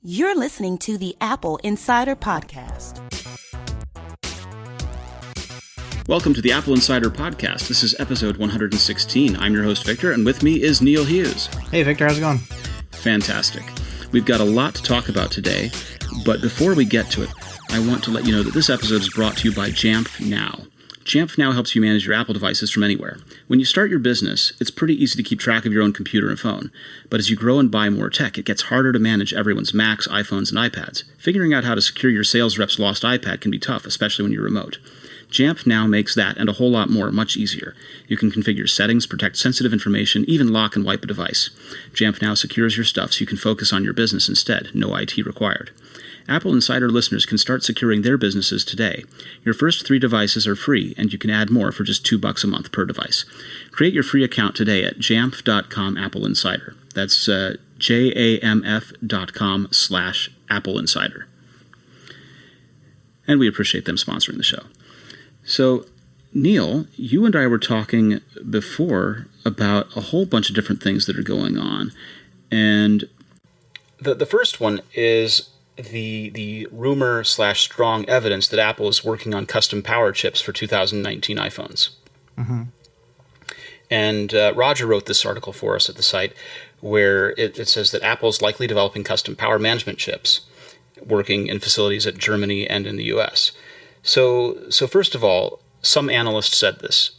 You're listening to the Apple Insider Podcast. Welcome to the Apple Insider Podcast. This is episode 116. I'm your host, Victor, and with me is Neil Hughes. Hey, Victor. How's it going? Fantastic. We've got a lot to talk about today, but before we get to it, I want to let you know that this episode is brought to you by Jamf Now. Jamf Now helps you manage your Apple devices from anywhere. When you start your business, it's pretty easy to keep track of your own computer and phone. But as you grow and buy more tech, it gets harder to manage everyone's Macs, iPhones, and iPads. Figuring out how to secure your sales rep's lost iPad can be tough, especially when you're remote. Jamf Now makes that and a whole lot more much easier. You can configure settings, protect sensitive information, even lock and wipe a device. Jamf Now secures your stuff so you can focus on your business instead. No IT required. Apple Insider listeners can start securing their businesses today. Your first 3 devices are free, and you can add more for just $2 a month per device. Create your free account today at jamf.com Apple Insider. That's jamf.com/Apple Insider. And we appreciate them sponsoring the show. So, Neil, you and I were talking before about a whole bunch of different things that are going on. And the first one is the rumor/strong evidence that Apple is working on custom power chips for 2019 iPhones. Mm-hmm. And Roger wrote this article for us at the site where it says that Apple is likely developing custom power management chips working in facilities at Germany and in the U.S. So first of all, some analysts said this.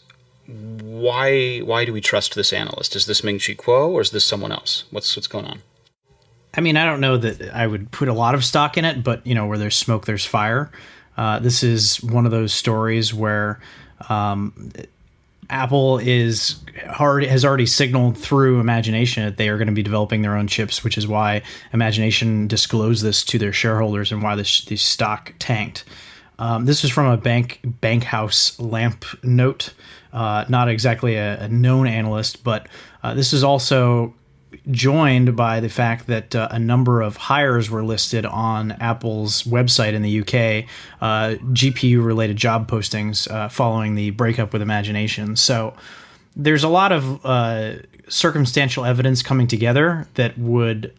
Why do we trust this analyst? Is this Ming-Chi Kuo or is this someone else? What's going on? I mean, I don't know that I would put a lot of stock in it, but, where there's smoke, there's fire. This is one of those stories where Apple has already signaled through Imagination that they are going to be developing their own chips, which is why Imagination disclosed this to their shareholders and why the stock tanked. This was from a bank house lamp note, not exactly a known analyst, but this is also joined by the fact that a number of hires were listed on Apple's website in the UK, GPU-related job postings following the breakup with Imagination. So there's a lot of circumstantial evidence coming together that would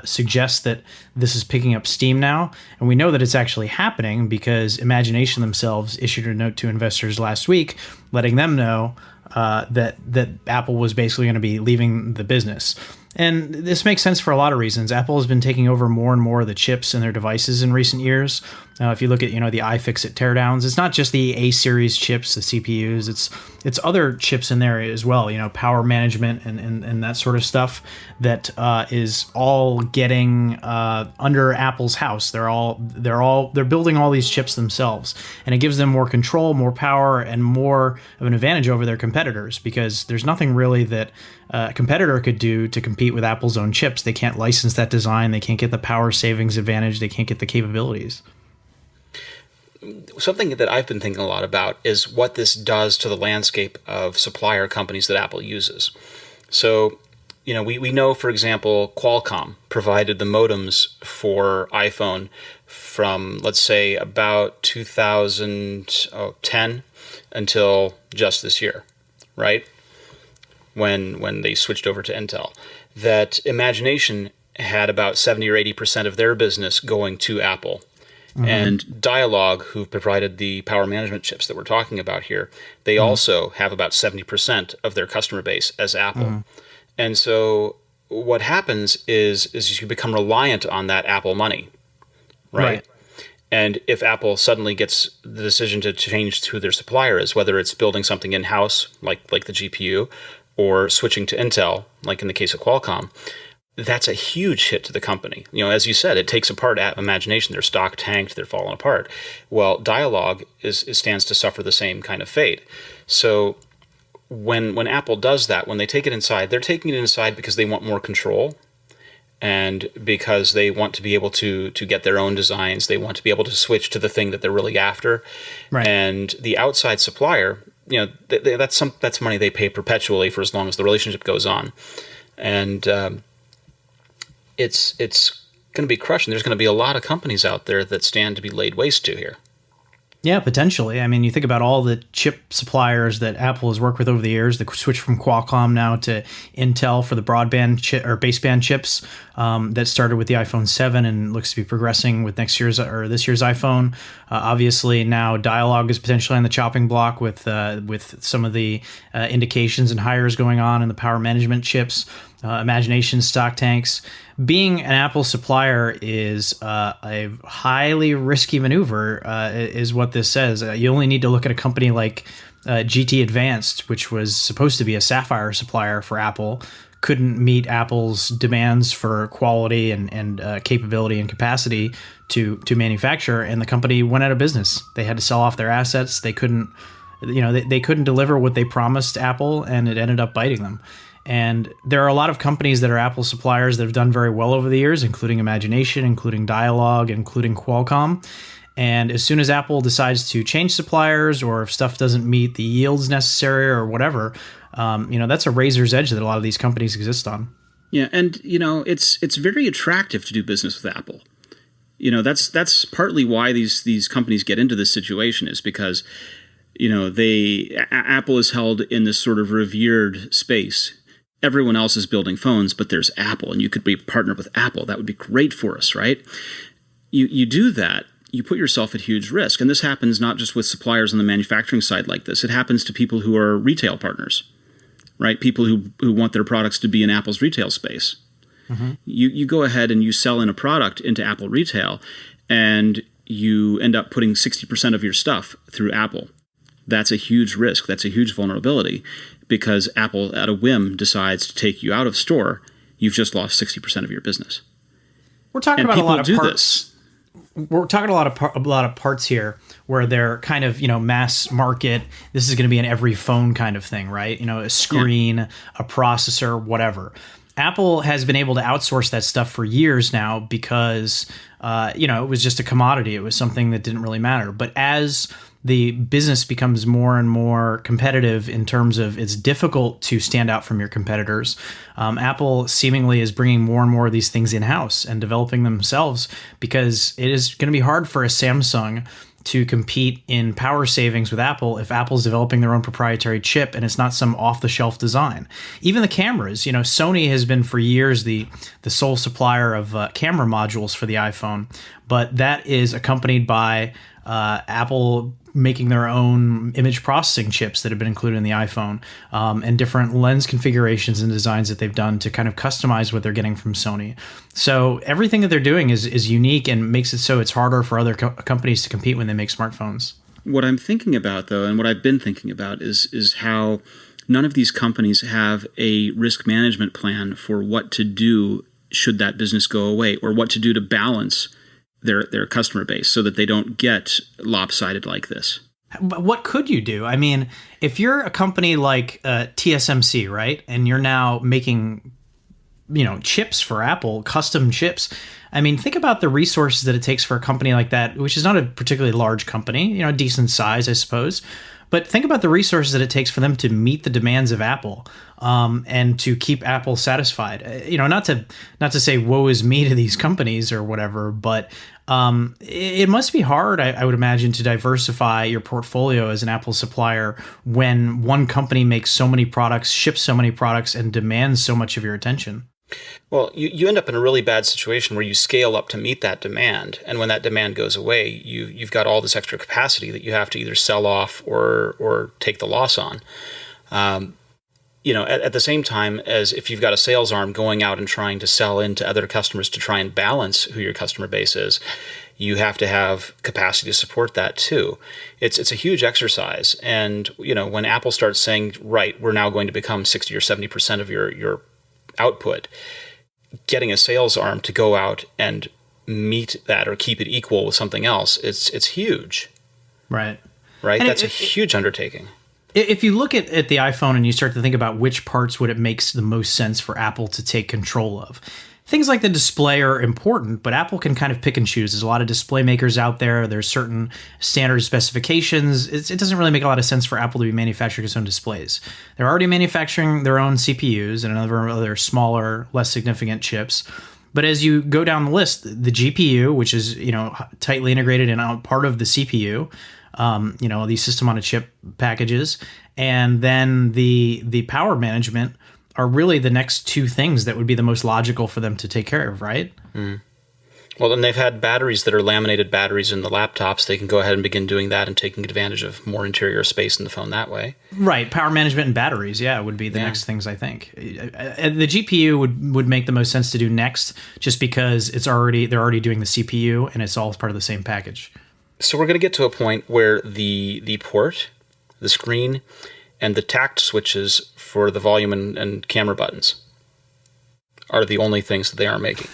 suggest that this is picking up steam now. And we know that it's actually happening because Imagination themselves issued a note to investors last week letting them know that Apple was basically going to be leaving the business. And this makes sense for a lot of reasons. Apple has been taking over more and more of the chips in their devices in recent years. If you look at, the iFixit teardowns, it's not just the A-series chips, the CPUs. It's other chips in there as well. Power management and that sort of stuff that is all getting under Apple's house. They're building all these chips themselves, and it gives them more control, more power, and more of an advantage over their competitors because there's nothing really that a competitor could do to compete with Apple's own chips. They can't license that design. They can't get the power savings advantage. They can't get the capabilities. Something that I've been thinking a lot about is what this does to the landscape of supplier companies that Apple uses. So, we know, for example, Qualcomm provided the modems for iPhone from, let's say, about 2010 until just this year, right? When they switched over to Intel. That Imagination had about 70 or 80% of their business going to Apple. Mm-hmm. And Dialog, who provided the power management chips that we're talking about here, they also have about 70% of their customer base as Apple. Mm-hmm. And so what happens is you become reliant on that Apple money, right? And if Apple suddenly gets the decision to change who their supplier is, whether it's building something in-house, like the GPU, or switching to Intel, like in the case of Qualcomm, that's a huge hit to the company. As you said, it takes apart Imagination. Their stock tanked, they're falling apart. Well, Dialog stands to suffer the same kind of fate. So when Apple does that, when they take it inside, they're taking it inside because they want more control and because they want to be able to get their own designs. They want to be able to switch to the thing that they're really after. Right. And the outside supplier, that's money they pay perpetually for as long as the relationship goes on. And it's going to be crushing. There's going to be a lot of companies out there that stand to be laid waste to here. Yeah, potentially. I mean, you think about all the chip suppliers that Apple has worked with over the years, the switch from Qualcomm now to Intel for the broadband or baseband chips that started with the iPhone 7 and looks to be progressing with next year's or this year's iPhone. Obviously, now Dialog is potentially on the chopping block with some of the indications and hires going on in the power management chips. Imagination stock tanks. Being an Apple supplier is a highly risky maneuver, is what this says. You only need to look at a company like GT Advanced, which was supposed to be a Sapphire supplier for Apple, couldn't meet Apple's demands for quality and capability and capacity to manufacture, and the company went out of business. They had to sell off their assets. They couldn't, they couldn't deliver what they promised Apple, and it ended up biting them. And there are a lot of companies that are Apple suppliers that have done very well over the years, including Imagination, including Dialog, including Qualcomm. And as soon as Apple decides to change suppliers, or if stuff doesn't meet the yields necessary or whatever, that's a razor's edge that a lot of these companies exist on. Yeah, and it's very attractive to do business with Apple. That's partly why these companies get into this situation, is because Apple is held in this sort of revered space. Everyone else is building phones, but there's Apple, and you could be partnered with Apple. That would be great for us, right? You do that, you put yourself at huge risk. And this happens not just with suppliers on the manufacturing side like this. It happens to people who are retail partners, right? People who want their products to be in Apple's retail space. Mm-hmm. You go ahead and you sell in a product into Apple retail, and you end up putting 60% of your stuff through Apple. That's a huge risk. That's a huge vulnerability, because Apple, at a whim, decides to take you out of store. You've just lost 60% of your business. We're talking about a lot of parts. We're talking a lot of parts here where they're kind of, mass market. This is going to be in every phone kind of thing, right? A screen, a processor, whatever. Apple has been able to outsource that stuff for years now because, it was just a commodity. It was something that didn't really matter. But as the business becomes more and more competitive in terms of it's difficult to stand out from your competitors, Apple seemingly is bringing more and more of these things in-house and developing themselves, because it is going to be hard for a Samsung to compete in power savings with Apple if Apple's developing their own proprietary chip and it's not some off-the-shelf design. Even the cameras, Sony has been for years the sole supplier of camera modules for the iPhone, but that is accompanied by Apple making their own image processing chips that have been included in the iPhone, and different lens configurations and designs that they've done to kind of customize what they're getting from Sony. So everything that they're doing is unique and makes it so it's harder for other companies to compete when they make smartphones. What I'm thinking about, though, and what I've been thinking about is how none of these companies have a risk management plan for what to do should that business go away, or what to do to balance their customer base so that they don't get lopsided like this. But what could you do? I mean, if you're a company like TSMC, right, and you're now making, chips for Apple, custom chips. I mean, think about the resources that it takes for a company like that, which is not a particularly large company, a decent size, I suppose. But think about the resources that it takes for them to meet the demands of Apple, and to keep Apple satisfied. Not to say woe is me to these companies or whatever, but it must be hard, I would imagine, to diversify your portfolio as an Apple supplier when one company makes so many products, ships so many products, and demands so much of your attention. Well, you end up in a really bad situation where you scale up to meet that demand, and when that demand goes away, you've got all this extra capacity that you have to either sell off or take the loss on. At the same time as if you've got a sales arm going out and trying to sell into other customers to try and balance who your customer base is, you have to have capacity to support that too. It's a huge exercise, and when Apple starts saying, right, we're now going to become 60 or 70% of your output, getting a sales arm to go out and meet that or keep it equal with something else, it's huge. Right. And that's a huge undertaking. If you look at the iPhone and you start to think about which parts would it makes the most sense for Apple to take control of, things like the display are important, but Apple can kind of pick and choose. There's a lot of display makers out there. There's certain standard specifications. It doesn't really make a lot of sense for Apple to be manufacturing its own displays. They're already manufacturing their own CPUs and other smaller, less significant chips. But as you go down the list, the GPU, which is tightly integrated and part of the CPU, these system on a chip packages, and then the power management are really the next two things that would be the most logical for them to take care of, right? Well, then they've had batteries that are laminated batteries in the laptops. They can go ahead and begin doing that and taking advantage of more interior space in the phone that way. Right. Power management and batteries, would be the next things, I think. The GPU would make the most sense to do next, just because they're already doing the CPU and it's all part of the same package. So we're going to get to a point where the port, the screen, and the tact switches for the volume and camera buttons are the only things that they are making.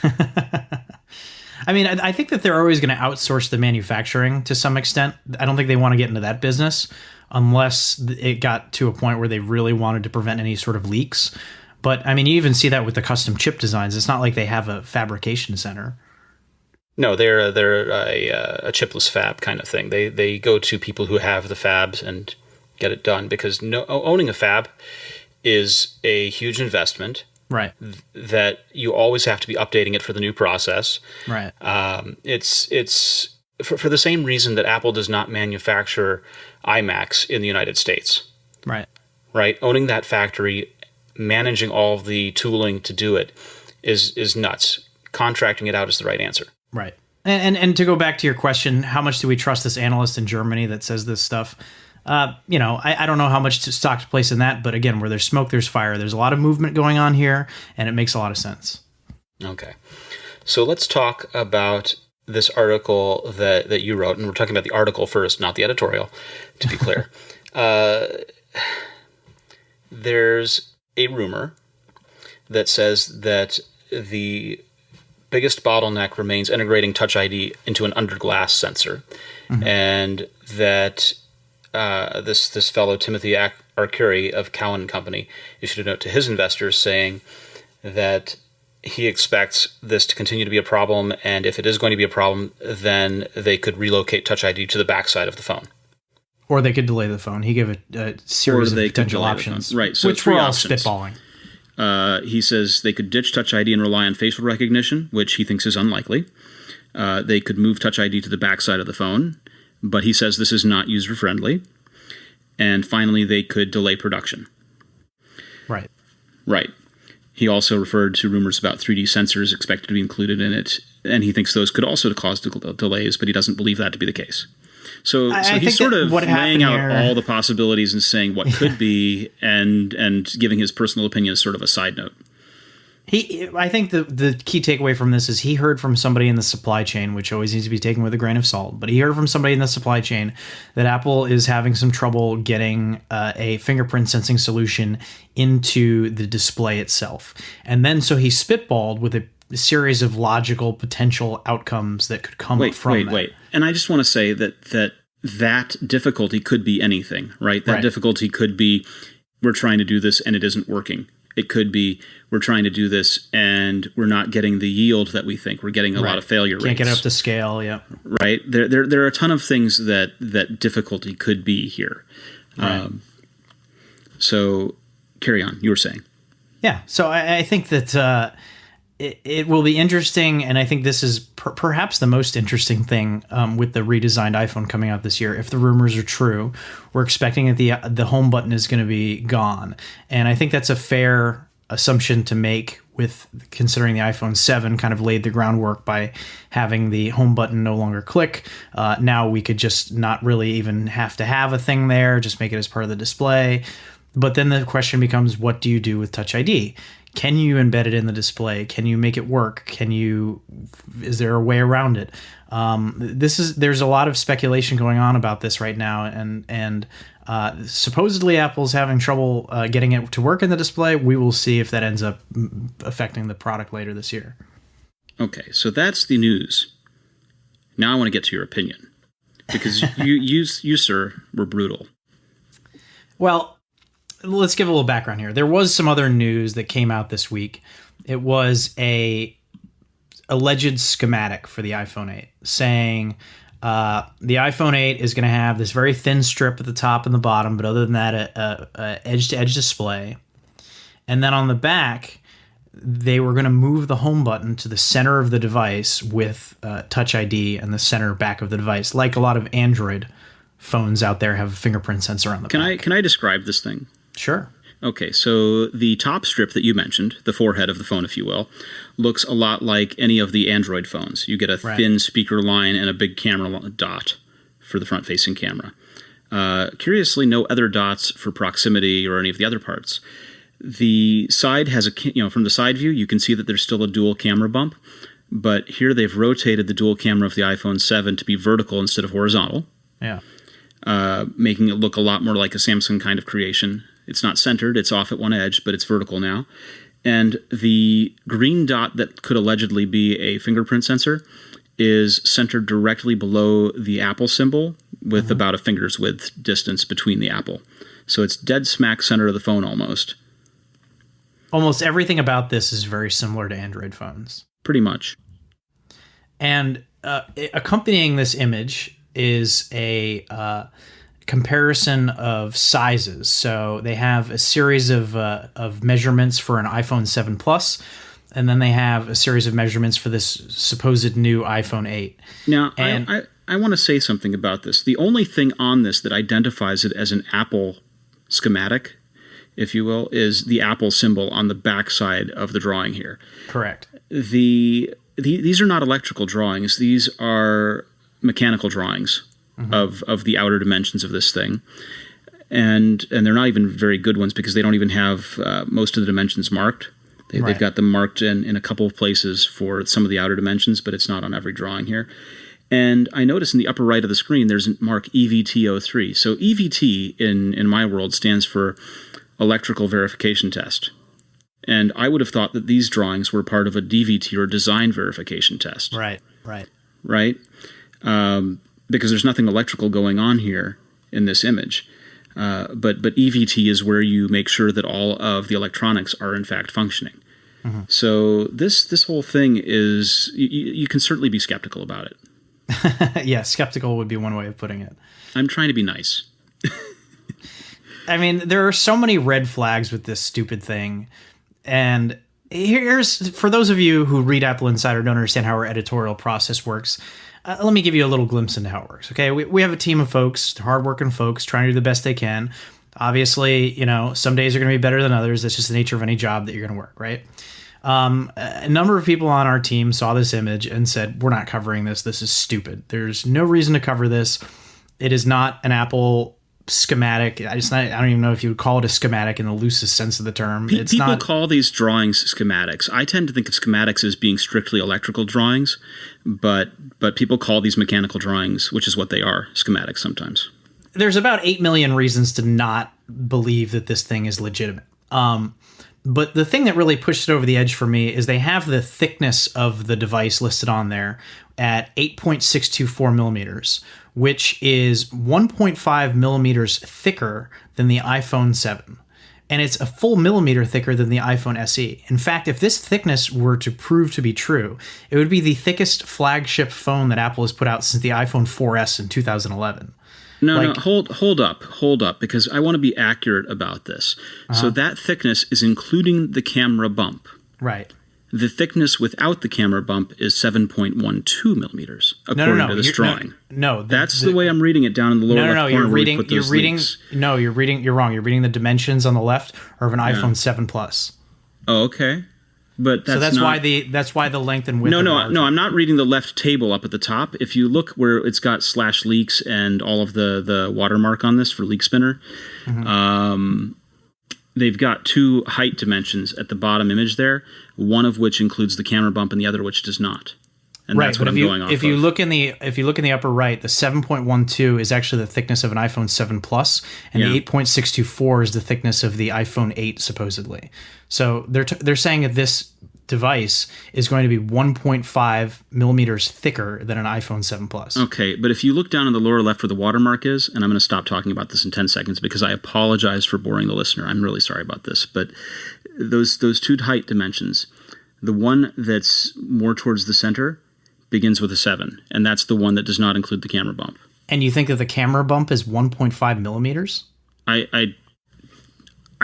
I mean, I think that they're always going to outsource the manufacturing to some extent. I don't think they want to get into that business unless it got to a point where they really wanted to prevent any sort of leaks. But, I mean, you even see that with the custom chip designs. It's not like they have a fabrication center. No, they're a chipless fab kind of thing. They go to people who have the fabs and get it done, because owning a fab is a huge investment. Right. That you always have to be updating it for the new process. Right. It's for the same reason that Apple does not manufacture iMacs in the United States. Right. Right. Owning that factory, managing all of the tooling to do it is nuts. Contracting it out is the right answer. Right. And to go back to your question, how much do we trust this analyst in Germany that says this stuff? I don't know how much stock to place in that, but again, where there's smoke, there's fire. There's a lot of movement going on here, and it makes a lot of sense. Okay. So let's talk about this article that you wrote, and we're talking about the article first, not the editorial, to be clear. There's a rumor that says that the biggest bottleneck remains integrating Touch ID into an under-glass sensor, and that this fellow Timothy Arcuri of Cowen and Company issued a note to his investors saying that he expects this to continue to be a problem, and if it is going to be a problem, then they could relocate Touch ID to the backside of the phone. Or they could delay the phone. He gave a series of potential options, right? So which we're all spitballing. He says they could ditch Touch ID and rely on facial recognition, which he thinks is unlikely. They could move Touch ID to the backside of the phone, but he says this is not user-friendly. And finally, they could delay production. Right. Right. He also referred to rumors about 3D sensors expected to be included in it, and he thinks those could also cause delays, but he doesn't believe that to be the case. So he's sort of laying out all the possibilities and saying what could be, and giving his personal opinion as sort of a side note. I think the key takeaway from this is he heard from somebody in the supply chain, which always needs to be taken with a grain of salt, but he heard from somebody in the supply chain that Apple is having some trouble getting a fingerprint sensing solution into the display itself. And then so he spitballed with a series of logical potential outcomes that could come from that. Wait. And I just want to say that difficulty could be anything, right? That difficulty could be we're trying to do this and it isn't working. It could be we're trying to do this and we're not getting the yield that we think. We're getting a lot of failure rates. Can't get up to scale, yeah. Right? There are a ton of things that difficulty could be here. Right. So carry on. You were saying. Yeah. So I think that it will be interesting, and I think this is perhaps the most interesting thing with the redesigned iPhone coming out this year. If the rumors are true, we're expecting that the home button is going to be gone, and I think that's a fair assumption to make with considering the iPhone 7 kind of laid the groundwork by having the home button no longer click. Now we could just not really even have to have a thing there, just make it as part of the display. But then the question becomes, what do you do with Touch ID? Can you embed it in the display? Can you make it work? Is there a way around it? There's a lot of speculation going on about this right now, and supposedly Apple's having trouble getting it to work in the display. We will see if that ends up affecting the product later this year. Okay, so that's the news. Now I want to get to your opinion, because you sir, were brutal. Well, let's give a little background here. There was some other news that came out this week. It was a alleged schematic for the iPhone 8 saying the iPhone 8 is going to have this very thin strip at the top and the bottom, but other than that, a edge-to-edge display. And then on the back, they were going to move the home button to the center of the device with Touch ID and the center back of the device, like a lot of Android phones out there have a fingerprint sensor on the back. Can I describe this thing? Sure. Okay, so the top strip that you mentioned, the forehead of the phone, if you will, looks a lot like any of the Android phones. You get a thin speaker line and a big camera dot for the front-facing camera. Curiously, no other dots for proximity or any of the other parts. The side has from the side view, you can see that there's still a dual camera bump, but here they've rotated the dual camera of the iPhone 7 to be vertical instead of horizontal. Yeah. Making it look a lot more like a Samsung kind of creation. It's not centered, it's off at one edge, but it's vertical now. And the green dot that could allegedly be a fingerprint sensor is centered directly below the Apple symbol with about a finger's width distance between the Apple. So it's dead smack center of the phone almost. Almost everything about this is very similar to Android phones. Pretty much. And accompanying this image is a comparison of sizes. So they have a series of measurements for an iPhone 7 Plus, and then they have a series of measurements for this supposed new iPhone 8. Now, I want to say something about this. The only thing on this that identifies it as an Apple schematic, if you will, is the Apple symbol on the back side of the drawing here. Correct. These are not electrical drawings. These are mechanical drawings of the outer dimensions of this thing. And they're not even very good ones because they don't even have most of the dimensions marked. They've got them marked in a couple of places for some of the outer dimensions, but it's not on every drawing here. And I notice in the upper right of the screen, there's a mark EVT03. So EVT in my world stands for Electrical Verification Test. And I would have thought that these drawings were part of a DVT or Design Verification Test. Right. Because there's nothing electrical going on here in this image. But EVT is where you make sure that all of the electronics are in fact functioning. So this whole thing is, you can certainly be skeptical about it. Yeah, skeptical would be one way of putting it. I'm trying to be nice. I mean, there are so many red flags with this stupid thing. And here's, for those of you who read Apple Insider, don't understand how our editorial process works, let me give you a little glimpse into how it works. Okay, we have a team of folks, hardworking folks, trying to do the best they can. Obviously, some days are going to be better than others. That's just the nature of any job that you're going to work, right? A number of people on our team saw this image and said, we're not covering this. This is stupid. There's no reason to cover this. It is not an Apple schematic. I don't even know if you would call it a schematic in the loosest sense of the term. People call these drawings schematics. I tend to think of schematics as being strictly electrical drawings, but people call these mechanical drawings, which is what they are, schematics sometimes. There's about 8 million reasons to not believe that this thing is legitimate. But the thing that really pushed it over the edge for me is they have the thickness of the device listed on there at 8.624 millimeters, which is 1.5 millimeters thicker than the iPhone 7. And it's a full millimeter thicker than the iPhone SE. In fact, if this thickness were to prove to be true, it would be the thickest flagship phone that Apple has put out since the iPhone 4S in 2011. No, hold up, because I want to be accurate about this. So that thickness is including the camera bump. Right. The thickness without the camera bump is 7.12 millimeters, according to this drawing. That's the way I'm reading it down in the lower left corner. You're wrong. You're reading the dimensions on the left are of an iPhone 7 Plus. Oh, okay. But that's why the length and width. No, I'm not reading the left table up at the top. If you look where it's got /leaks and all of the watermark on this for leak spinner, they've got two height dimensions at the bottom image there, one of which includes the camera bump and the other which does not. And that's what I'm going off of. If you look in the upper right, the 7.12 is actually the thickness of an iPhone 7 Plus, and the 8.624 is the thickness of the iPhone 8 supposedly. So they're saying that this device is going to be 1.5 millimeters thicker than an iPhone 7 Plus. Okay, but if you look down in the lower left where the watermark is, and I'm going to stop talking about this in 10 seconds because I apologize for boring the listener. I'm really sorry about this, but those two height dimensions, the one that's more towards the center begins with a 7, and that's the one that does not include the camera bump. And you think that the camera bump is 1.5 millimeters? I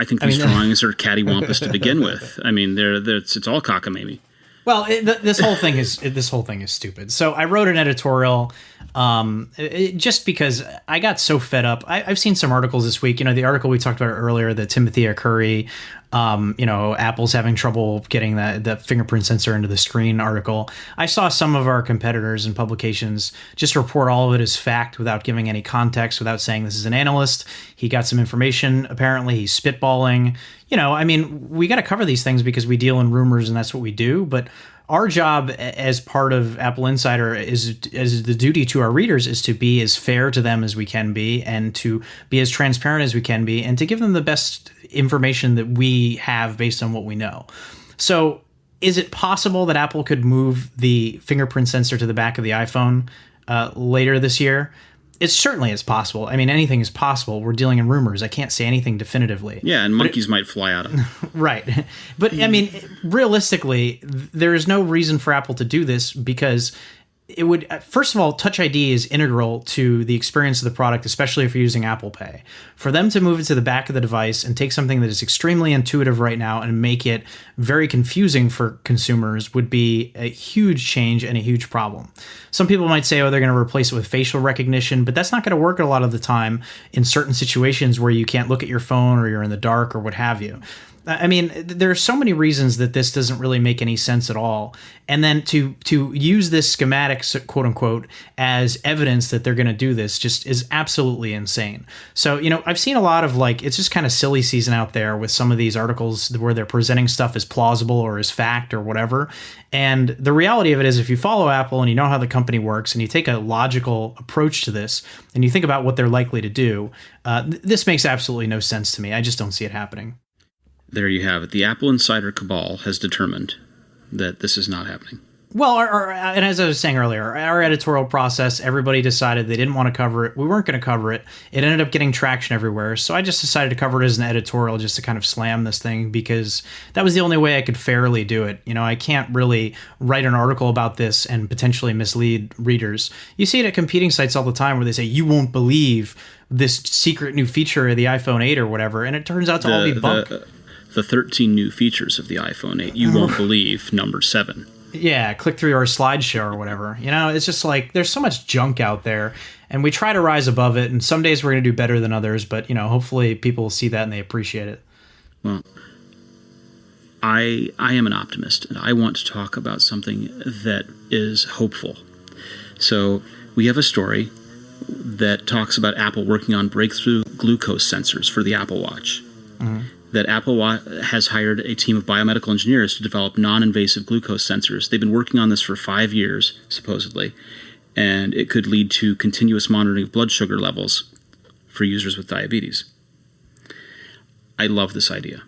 think these drawings are cattywampus to begin with. I mean, it's all cockamamie. Well, this whole thing is stupid. So I wrote an editorial just because I got so fed up. I've seen some articles this week. The article we talked about earlier, the Timothy Curry, Apple's having trouble getting the fingerprint sensor into the screen article. I saw some of our competitors and publications just report all of it as fact without giving any context, without saying this is an analyst. He got some information. Apparently, he's spitballing. We got to cover these things because we deal in rumors and that's what we do. But our job as part of Apple Insider is the duty to our readers is to be as fair to them as we can be and to be as transparent as we can be and to give them the best information that we have based on what we know. So is it possible that Apple could move the fingerprint sensor to the back of the iPhone later this year? It certainly is possible. I mean, anything is possible. We're dealing in rumors. I can't say anything definitively. Yeah, and monkeys might fly out of it. Right. But, I mean, realistically, there is no reason for Apple to do this because it would, first of all, Touch ID is integral to the experience of the product, especially if you're using Apple Pay. For them to move it to the back of the device and take something that is extremely intuitive right now and make it very confusing for consumers would be a huge change and a huge problem. Some people might say, oh, they're going to replace it with facial recognition, but that's not going to work a lot of the time in certain situations where you can't look at your phone or you're in the dark or what have you. I mean, there are so many reasons that this doesn't really make any sense at all. And then to use this schematic, quote unquote, as evidence that they're going to do this just is absolutely insane. So, I've seen a lot of it's just kind of silly season out there with some of these articles where they're presenting stuff as plausible or as fact or whatever. And the reality of it is if you follow Apple and you know how the company works and you take a logical approach to this and you think about what they're likely to do, this makes absolutely no sense to me. I just don't see it happening. There you have it. The Apple Insider cabal has determined that this is not happening. Well, and as I was saying earlier, our editorial process, everybody decided they didn't want to cover it. We weren't going to cover it. It ended up getting traction everywhere. So I just decided to cover it as an editorial just to kind of slam this thing because that was the only way I could fairly do it. I can't really write an article about this and potentially mislead readers. You see it at competing sites all the time where they say, you won't believe this secret new feature of the iPhone 8 or whatever. And it turns out to all be bunk. The 13 new features of the iPhone 8. You won't believe number 7. Yeah, click through our slideshow or whatever. It's just there's so much junk out there, and we try to rise above it, and some days we're going to do better than others, but, hopefully people will see that and they appreciate it. Well, I am an optimist, and I want to talk about something that is hopeful. So we have a story that talks about Apple working on breakthrough glucose sensors for the Apple Watch. Mm-hmm. That Apple has hired a team of biomedical engineers to develop non-invasive glucose sensors. They've been working on this for 5 years, supposedly, and it could lead to continuous monitoring of blood sugar levels for users with diabetes. I love this idea.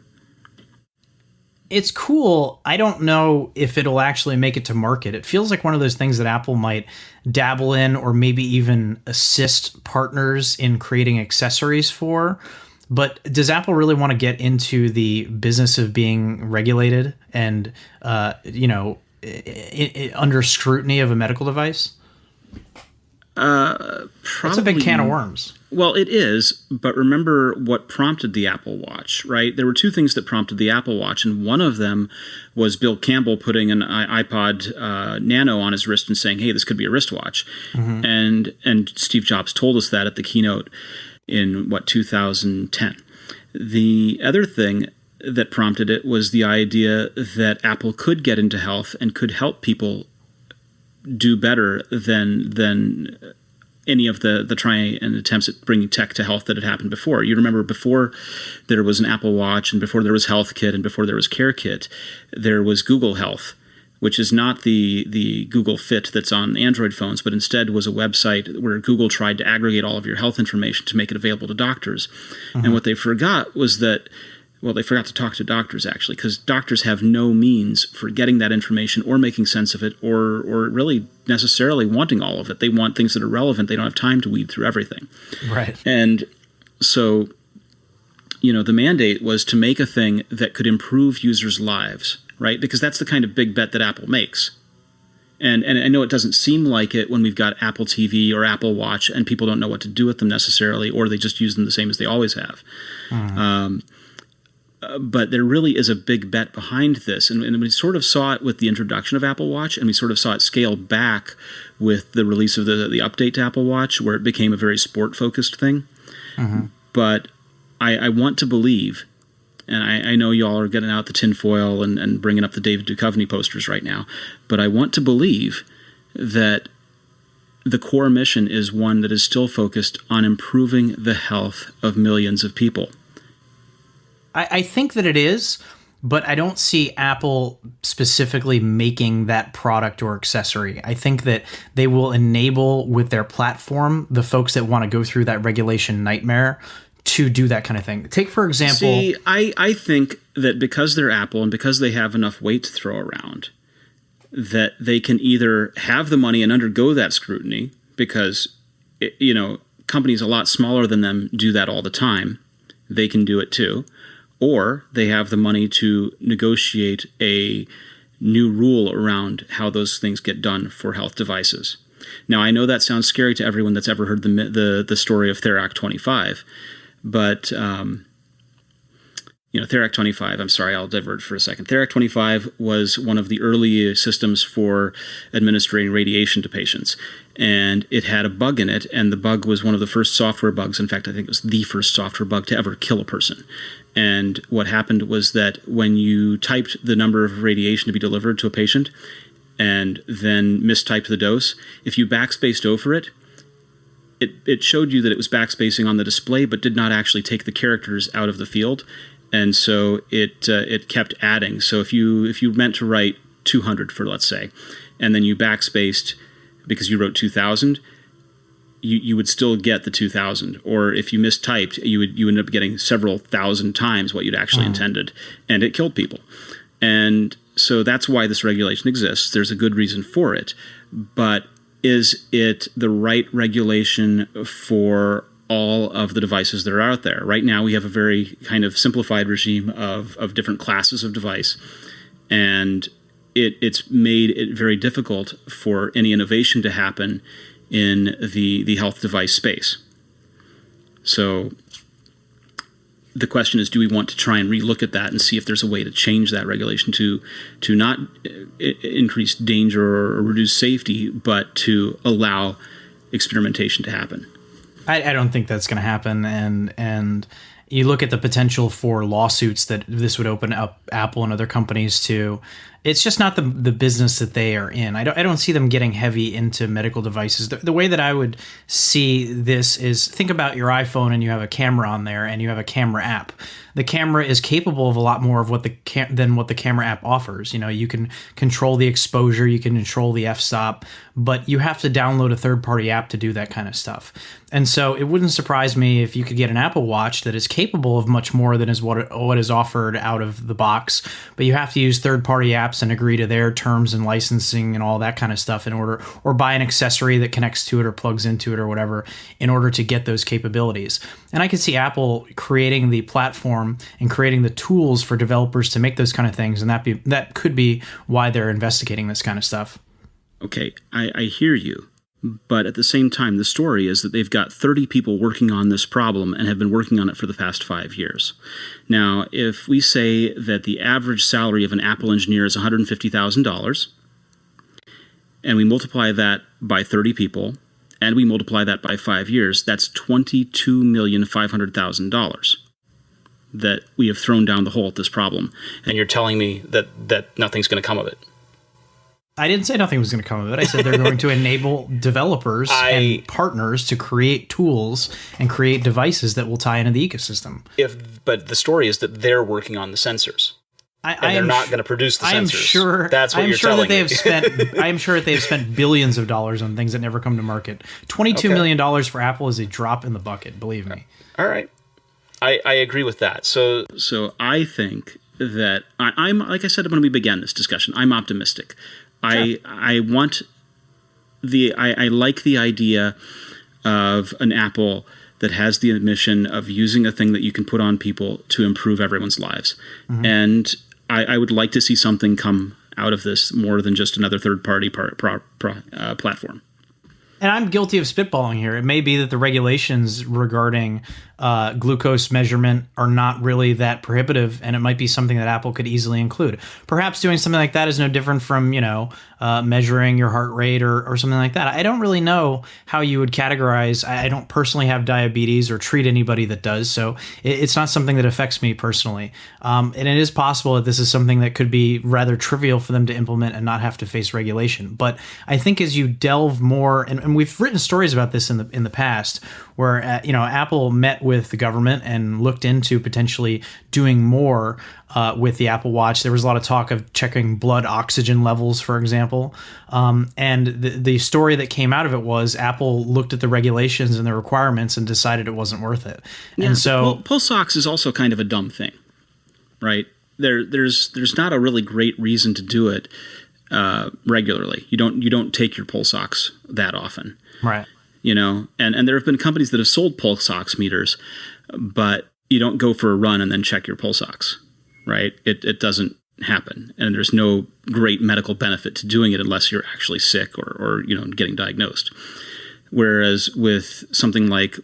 It's cool. I don't know if it'll actually make it to market. It feels like one of those things that Apple might dabble in or maybe even assist partners in creating accessories for. But does Apple really want to get into the business of being regulated and, under scrutiny of a medical device? Probably. It's a big can of worms. Well, it is, but remember what prompted the Apple Watch, right? There were two things that prompted the Apple Watch, and one of them was Bill Campbell putting an iPod Nano on his wrist and saying, hey, this could be a wristwatch. Mm-hmm. And Steve Jobs told us that at the keynote in 2010. The other thing that prompted it was the idea that Apple could get into health and could help people do better than any of the try and attempts at bringing tech to health that had happened before. You remember before there was an Apple Watch and before there was HealthKit and before there was CareKit, there was Google Health, which is not the Google Fit that's on Android phones, but instead was a website where Google tried to aggregate all of your health information to make it available to doctors. Mm-hmm. And what they forgot was that, well, they forgot to talk to doctors, actually, because doctors have no means for getting that information or making sense of it or really necessarily wanting all of it. They want things that are relevant. They don't have time to weed through everything. Right. And so, the mandate was to make a thing that could improve users' lives, right? Because that's the kind of big bet that Apple makes. And I know it doesn't seem like it when we've got Apple TV or Apple Watch and people don't know what to do with them necessarily, or they just use them the same as they always have. Mm-hmm. but there really is a big bet behind this. And we sort of saw it with the introduction of Apple Watch, and we sort of saw it scale back with the release of the update to Apple Watch, where it became a very sport-focused thing. Mm-hmm. But I want to believe, and I know y'all are getting out the tinfoil and bringing up the David Duchovny posters right now, but I want to believe that the core mission is one that is still focused on improving the health of millions of people. I think that it is, but I don't see Apple specifically making that product or accessory. I think that they will enable with their platform the folks that want to go through that regulation nightmare to do that kind of thing. Take, for example... See, I think that because they're Apple and because they have enough weight to throw around, that they can either have the money and undergo that scrutiny because, companies a lot smaller than them do that all the time. They can do it too. Or they have the money to negotiate a new rule around how those things get done for health devices. Now, I know that sounds scary to everyone that's ever heard the story of Therac 25, but Therac 25, I'm sorry, I'll divert for a second. Therac 25 was one of the early systems for administering radiation to patients. And it had a bug in it, and the bug was one of the first software bugs. In fact, I think it was the first software bug to ever kill a person. And what happened was that when you typed the number of radiation to be delivered to a patient and then mistyped the dose, if you backspaced over it, it showed you that it was backspacing on the display, but did not actually take the characters out of the field. And so it kept adding. So if you meant to write 200 for, let's say, and then you backspaced because you wrote 2000, you would still get the 2000. Or if you mistyped, you ended up getting several thousand times what you'd actually intended, and it killed people. And so that's why this regulation exists. There's a good reason for it. But is it the right regulation for all of the devices that are out there? Right now, we have a very kind of simplified regime of different classes of device, and it's made it very difficult for any innovation to happen in the health device space. So the question is, do we want to try and relook at that and see if there's a way to change that regulation to not increase danger or reduce safety, but to allow experimentation to happen? I don't think that's going to happen, and you look at the potential for lawsuits that this would open up Apple and other companies to. It's just not the business that they are in. I don't see them getting heavy into medical devices. The way that I would see this is, think about your iPhone and you have a camera on there and you have a camera app. The camera is capable of a lot more of than what the camera app offers. You can control the exposure, you can control the f-stop, but you have to download a third-party app to do that kind of stuff. And so it wouldn't surprise me if you could get an Apple Watch that is capable of much more than what is offered out of the box, but you have to use third-party apps and agree to their terms and licensing and all that kind of stuff in order, or buy an accessory that connects to it or plugs into it or whatever in order to get those capabilities. And I could see Apple creating the platform and creating the tools for developers to make those kind of things, and that could be why they're investigating this kind of stuff. Okay, I hear you. But at the same time, the story is that they've got 30 people working on this problem and have been working on it for the past 5 years. Now, if we say that the average salary of an Apple engineer is $150,000, and we multiply that by 30 people, and we multiply that by 5 years, that's $22,500,000 that we have thrown down the hole at this problem. And you're telling me that nothing's going to come of it? I didn't say nothing was going to come of it. I said they're going to enable developers and partners to create tools and create devices that will tie into the ecosystem. But the story is that they're working on the sensors. They're not going to produce the sensors. I'm sure. That's what you're telling me. I am sure that they have spent billions of dollars on things that never come to market. $22 million for Apple is a drop in the bucket. Believe me. All right, I agree with that. So I think that I'm like I said when we began this discussion, I'm optimistic. Sure. I like the idea of an Apple that has the mission of using a thing that you can put on people to improve everyone's lives. Mm-hmm. And I would like to see something come out of this more than just another third-party platform. And I'm guilty of spitballing here. It may be that the regulations regarding glucose measurement are not really that prohibitive, and it might be something that Apple could easily include. Perhaps doing something like that is no different from, measuring your heart rate or something like that. I don't really know how you would categorize. I don't personally have diabetes or treat anybody that does, so it's not something that affects me personally. And it is possible that this is something that could be rather trivial for them to implement and not have to face regulation. But I think as you delve more, and we've written stories about this in the past, where Apple met with the government and looked into potentially doing more with the Apple Watch. There was a lot of talk of checking blood oxygen levels, for example. And the story that came out of it was Apple looked at the regulations and the requirements and decided it wasn't worth it. Yeah, and so pulse ox is also kind of a dumb thing, right? There's not a really great reason to do it regularly. You don't take your pulse ox that often, right? And there have been companies that have sold pulse ox meters, but you don't go for a run and then check your pulse ox, right? It doesn't happen, and there's no great medical benefit to doing it unless you're actually sick or getting diagnosed. Whereas with something like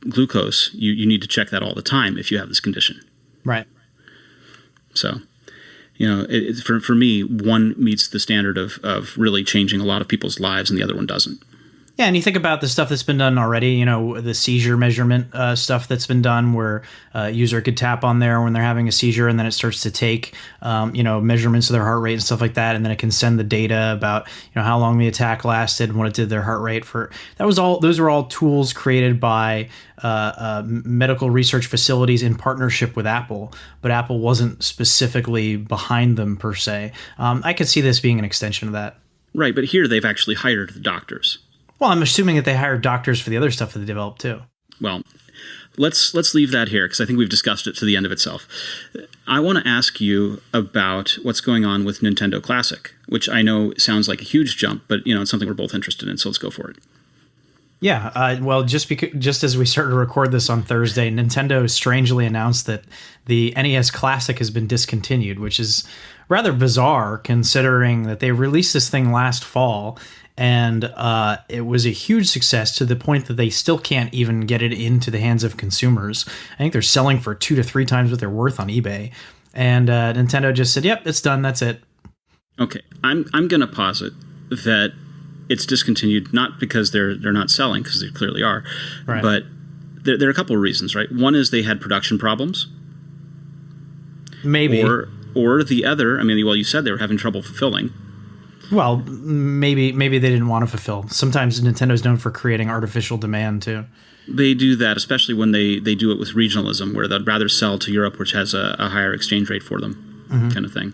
glucose, you need to check that all the time if you have this condition, right? So, for me, one meets the standard of really changing a lot of people's lives, and the other one doesn't. Yeah, and you think about the stuff that's been done already, the seizure measurement stuff that's been done where a user could tap on there when they're having a seizure, and then it starts to take, measurements of their heart rate and stuff like that, and then it can send the data about, how long the attack lasted and what it did to their heart rate. Those were all tools created by medical research facilities in partnership with Apple, but Apple wasn't specifically behind them per se. I could see this being an extension of that. Right, but here they've actually hired the doctors. Well, I'm assuming that they hired doctors for the other stuff that they developed too. Well, let's leave that here because I think we've discussed it to the end of itself. I want to ask you about what's going on with Nintendo Classic, which I know sounds like a huge jump, but it's something we're both interested in, so let's go for it. Yeah, well, just as we started to record this on Thursday, Nintendo strangely announced that the NES Classic has been discontinued, which is rather bizarre considering that they released this thing last fall. And it was a huge success to the point that they still can't even get it into the hands of consumers. I think they're selling for 2 to 3 times what they're worth on eBay. And Nintendo just said, yep, it's done. That's it. Okay, I'm going to posit that it's discontinued not because they're not selling, because they clearly are, right. But there are a couple of reasons, right? One is they had production problems. Maybe. Or the other, you said they were having trouble fulfilling. Well, maybe they didn't want to fulfill. Sometimes Nintendo's known for creating artificial demand too. They do that, especially when they do it with regionalism, where they'd rather sell to Europe, which has a higher exchange rate for them, kind of thing.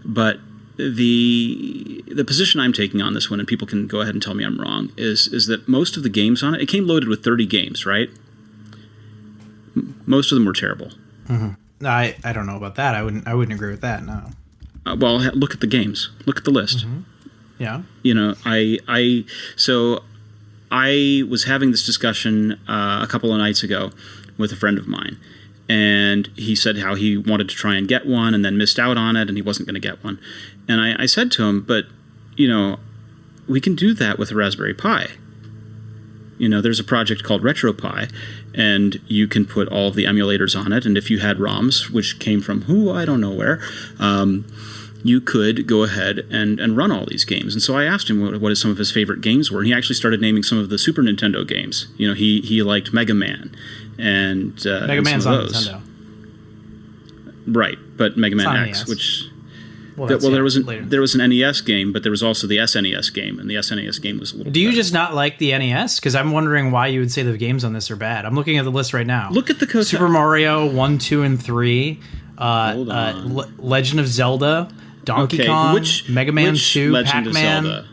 But the position I'm taking on this one, and people can go ahead and tell me I'm wrong, is that most of the games on it came loaded with 30 games, right? Most of them were terrible. Mm-hmm. I don't know about that. I wouldn't agree with that. No. Well, look at the games. Look at the list. Mm-hmm. Yeah. So I was having this discussion a couple of nights ago with a friend of mine, and he said how he wanted to try and get one and then missed out on it, and he wasn't going to get one. And I said to him, but we can do that with a Raspberry Pi. There's a project called RetroPie, and you can put all of the emulators on it, and if you had ROMs, which came from I don't know where, you could go ahead and run all these games. And so I asked him what some of his favorite games were, and he actually started naming some of the Super Nintendo games. He liked Mega Man, and Mega Man's on Nintendo, right? But Mega Man X, NES. which there was an NES game, but there was also the SNES game, and the SNES game was a little. Do you better. just not like the NES? Because I'm wondering why you would say the games on this are bad. I'm looking at the list right now. Look at the Super Mario 1, 2, and 3, Hold on. Legend of Zelda, Donkey Kong, Mega Man 2, Legend Pac-Man. of Zelda?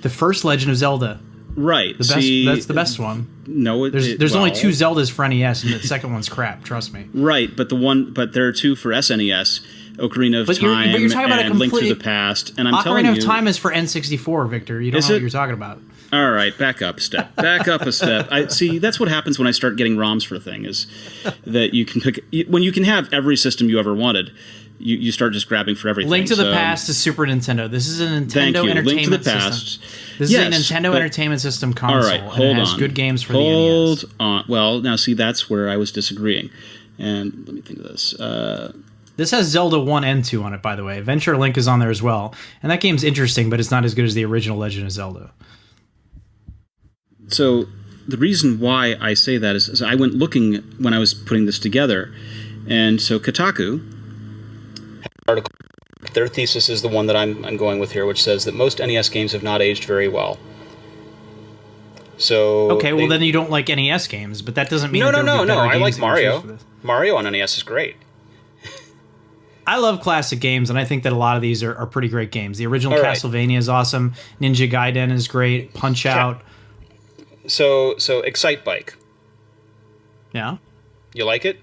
The first Legend of Zelda. Right. The best. That's the best one. No, there's only 2 Zeldas for NES, and the second one's crap. Trust me. Right, but there are 2 for SNES. Ocarina of Time but you're talking about and Link to the Past, and I'm telling you, Ocarina of Time is for N64, Victor. You don't know what you're talking about. All right, back up a step. Back up a step. I see. That's what happens when I start getting ROMs for a thing. Is that you can pick when you can have every system you ever wanted. you start just grabbing for everything. Link to the Past is Super Nintendo. This is a Nintendo Entertainment Link to the System. Past. This is a Nintendo Entertainment System console. All right, hold and it has on. good games for the NES. Hold on. Well, now see, that's where I was disagreeing. And let me think of this. This has Zelda 1 and 2 on it, by the way. Adventure Link is on there as well. And that game's interesting, but it's not as good as the original Legend of Zelda. So the reason why I say that is I went looking when I was putting this together. And so Kotaku... Article. Their thesis is the one that I'm going with here, which says that most NES games have not aged very well. So okay, well then you don't like NES games, but that doesn't mean no. I like games Mario. Mario on NES is great. I love classic games, and I think that a lot of these are pretty great games. The original All right. Castlevania is awesome. Ninja Gaiden is great. Punch Out. So Excite Bike. Yeah. You like it?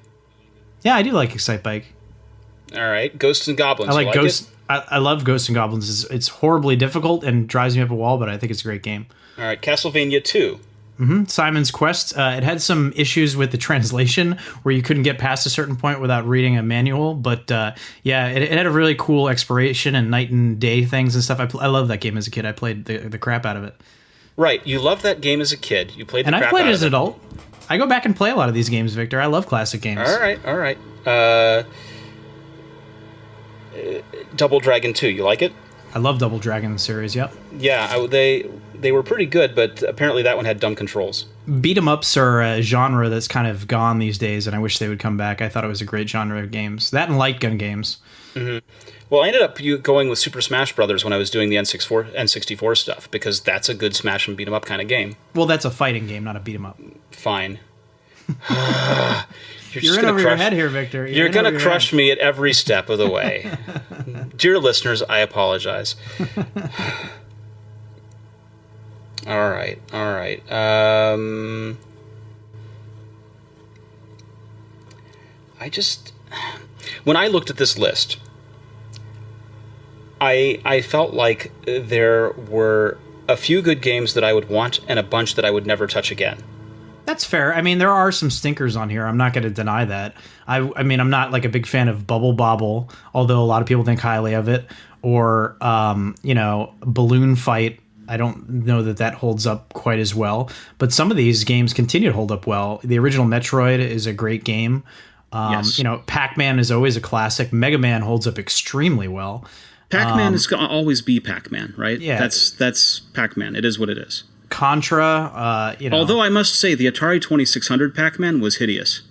Yeah, I do like Excite Bike. All right. Ghosts and Goblins. I like you Ghosts. I love Ghosts and Goblins. It's horribly difficult and drives me up a wall, but I think it's a great game. All right. Castlevania 2. Simon's Quest. It had some issues with the translation where you couldn't get past a certain point without reading a manual. But yeah, it had a really cool exploration and night and day things and stuff. I love that game as a kid. I played the crap out of it. Right. You loved that game as a kid. You played the crap out of it. And I played it as an adult. I go back and play a lot of these games, Victor. I love classic games. All right. Double Dragon 2. You like it? I love Double Dragon series, yep. Yeah, they were pretty good, but apparently that one had dumb controls. Beat 'em ups are a genre that's kind of gone these days, and I wish they would come back. I thought it was a great genre of games. That and light gun games. Mm-hmm. Well, I ended up going with Super Smash Brothers when I was doing the N64 stuff, because that's a good smash and beat 'em up kind of game. Well, that's a fighting game, not a beat 'em up. Fine. You're in over your head here, Victor. You're going to crush me at every step of the way. Dear listeners, I apologize. All right. When I looked at this list, I felt like there were a few good games that I would want and a bunch that I would never touch again. That's fair. I mean, there are some stinkers on here. I'm not going to deny that. I mean, I'm not like a big fan of Bubble Bobble, although a lot of people think highly of it. Or, Balloon Fight. I don't know that holds up quite as well. But some of these games continue to hold up well. The original Metroid is a great game. Yes. Pac-Man is always a classic. Mega Man holds up extremely well. Pac-Man is going to always be Pac-Man, right? Yeah. That's Pac-Man. It is what it is. Contra, Although I must say, the Atari 2600 Pac-Man was hideous.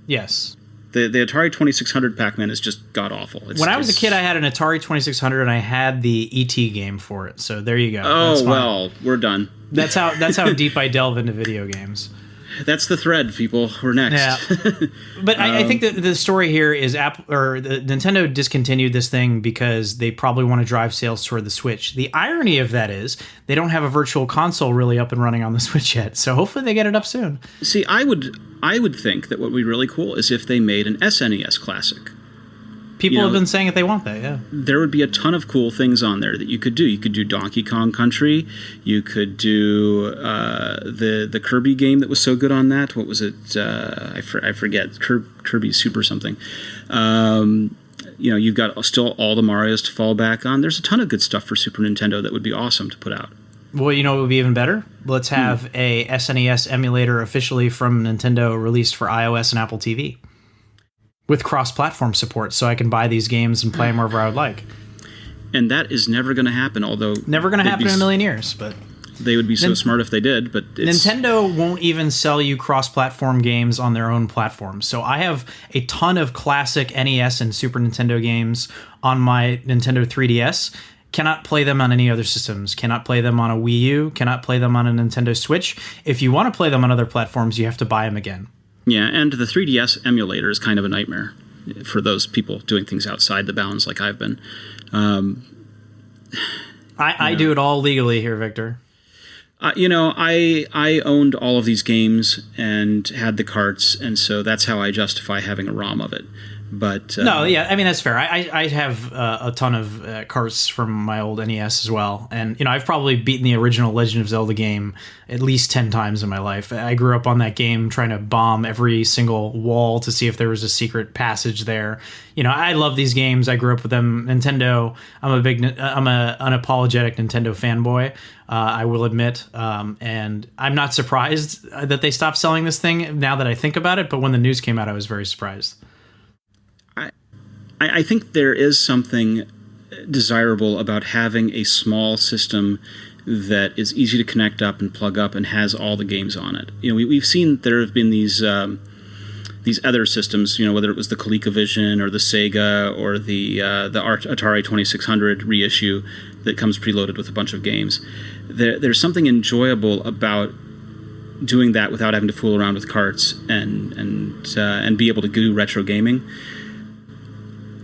Yes. The Atari 2600 Pac-Man is just god-awful. When I was a kid, I had an Atari 2600, and I had the E.T. game for it. So there you go. Oh, well, we're done. That's how deep I delve into video games. That's the thread, people. We're next. Yeah. But I think that the story here is Nintendo discontinued this thing because they probably want to drive sales toward the Switch. The irony of that is they don't have a virtual console really up and running on the Switch yet. So hopefully they get it up soon. See, I would think that what would be really cool is if they made an SNES classic. People have been saying that they want that, yeah. There would be a ton of cool things on there that you could do. You could do Donkey Kong Country. You could do the Kirby game that was so good on that. What was it? I forget. Kirby Super something. You've got still all the Marios to fall back on. There's a ton of good stuff for Super Nintendo that would be awesome to put out. Well, you know what would be even better? Let's have a SNES emulator officially from Nintendo released for iOS and Apple TV. With cross-platform support, so I can buy these games and play them wherever I would like. And that is never going to happen, although... Never going to happen in a million years, but... They would be so smart if they did, but Nintendo won't even sell you cross-platform games on their own platform. So I have a ton of classic NES and Super Nintendo games on my Nintendo 3DS. Cannot play them on any other systems. Cannot play them on a Wii U. Cannot play them on a Nintendo Switch. If you want to play them on other platforms, you have to buy them again. Yeah, and the 3DS emulator is kind of a nightmare for those people doing things outside the bounds like I've been. I do it all legally here, Victor. I owned all of these games and had the carts, and so that's how I justify having a ROM of it. But no, yeah, I mean that's fair. I have a ton of carts from my old NES as well, and I've probably beaten the original Legend of Zelda game at least 10 times in my life. I grew up on that game trying to bomb every single wall to see if there was a secret passage there. I love these games. I grew up with them. Nintendo. I'm a unapologetic Nintendo fanboy. I will admit, and I'm not surprised that they stopped selling this thing now that I think about it. But when the news came out, I was very surprised. I think there is something desirable about having a small system that is easy to connect up and plug up and has all the games on it. We've seen there have been these other systems, whether it was the ColecoVision or the Sega or the Atari 2600 reissue that comes preloaded with a bunch of games. There's something enjoyable about doing that without having to fool around with carts and be able to do retro gaming.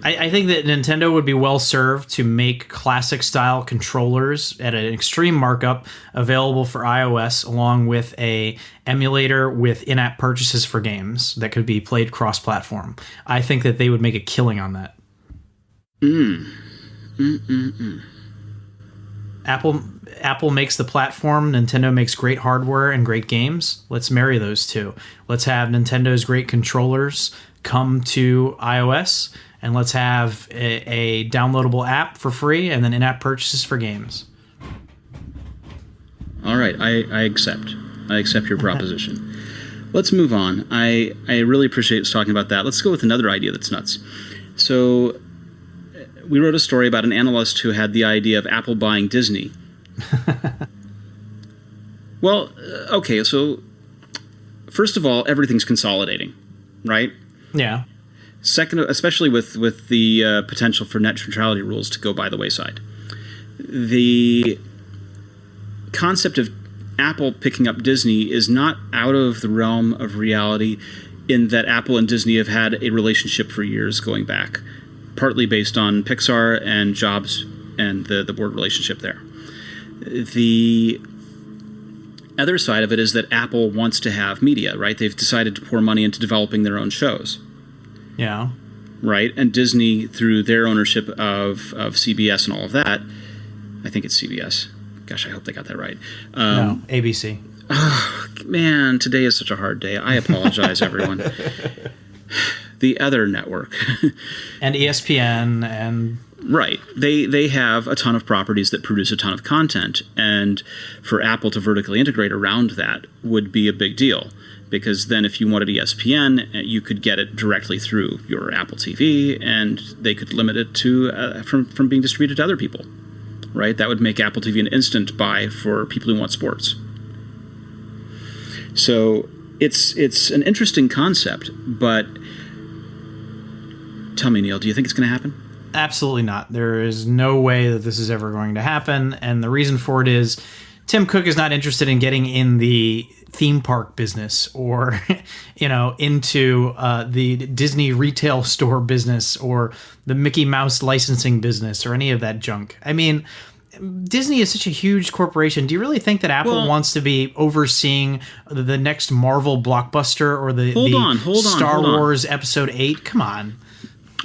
I think that Nintendo would be well served to make classic style controllers at an extreme markup available for iOS, along with a emulator with in-app purchases for games that could be played cross-platform. I think that they would make a killing on that. Apple makes the platform, Nintendo makes great hardware and great games. Let's marry those two. Let's have Nintendo's great controllers come to iOS, and let's have a downloadable app for free and then in-app purchases for games. All right, I accept. I accept your proposition. Let's move on. I really appreciate us talking about that. Let's go with another idea that's nuts. So we wrote a story about an analyst who had the idea of Apple buying Disney. Well, okay, so first of all, everything's consolidating, right? Yeah. Second, especially with the potential for net neutrality rules to go by the wayside. The concept of Apple picking up Disney is not out of the realm of reality, in that Apple and Disney have had a relationship for years going back, partly based on Pixar and Jobs and the board relationship there. The other side of it is that Apple wants to have media, right? They've decided to pour money into developing their own shows. Yeah. Right? And Disney, through their ownership of CBS and all of that, I think it's CBS. Gosh, I hope they got that right. No, ABC. Oh, man, today is such a hard day. I apologize, everyone. The other network. And ESPN and... Right. They have a ton of properties that produce a ton of content, and for Apple to vertically integrate around that would be a big deal. Because then if you wanted ESPN, you could get it directly through your Apple TV, and they could limit it to from being distributed to other people, right? That would make Apple TV an instant buy for people who want sports. So it's an interesting concept, but tell me, Neil, do you think it's going to happen? Absolutely not. There is no way that this is ever going to happen, and the reason for it is Tim Cook is not interested in getting in the theme park business or, into the Disney retail store business or the Mickey Mouse licensing business or any of that junk. I mean, Disney is such a huge corporation. Do you really think that Apple wants to be overseeing the next Marvel blockbuster or the Star Wars Episode 8? Come on.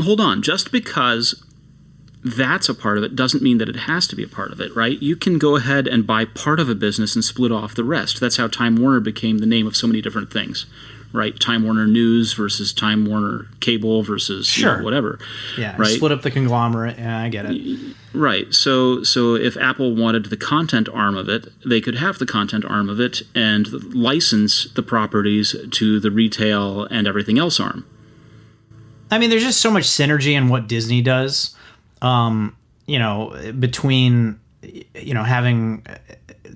Hold on. Just because that's a part of it doesn't mean that it has to be a part of it, right? You can go ahead and buy part of a business and split off the rest. That's how Time Warner became the name of so many different things, right? Time Warner News versus Time Warner Cable versus whatever. Yeah, right? Split up the conglomerate. Yeah, I get it. Right. So if Apple wanted the content arm of it, they could have the content arm of it and license the properties to the retail and everything else arm. I mean, there's just so much synergy in what Disney does. Between, having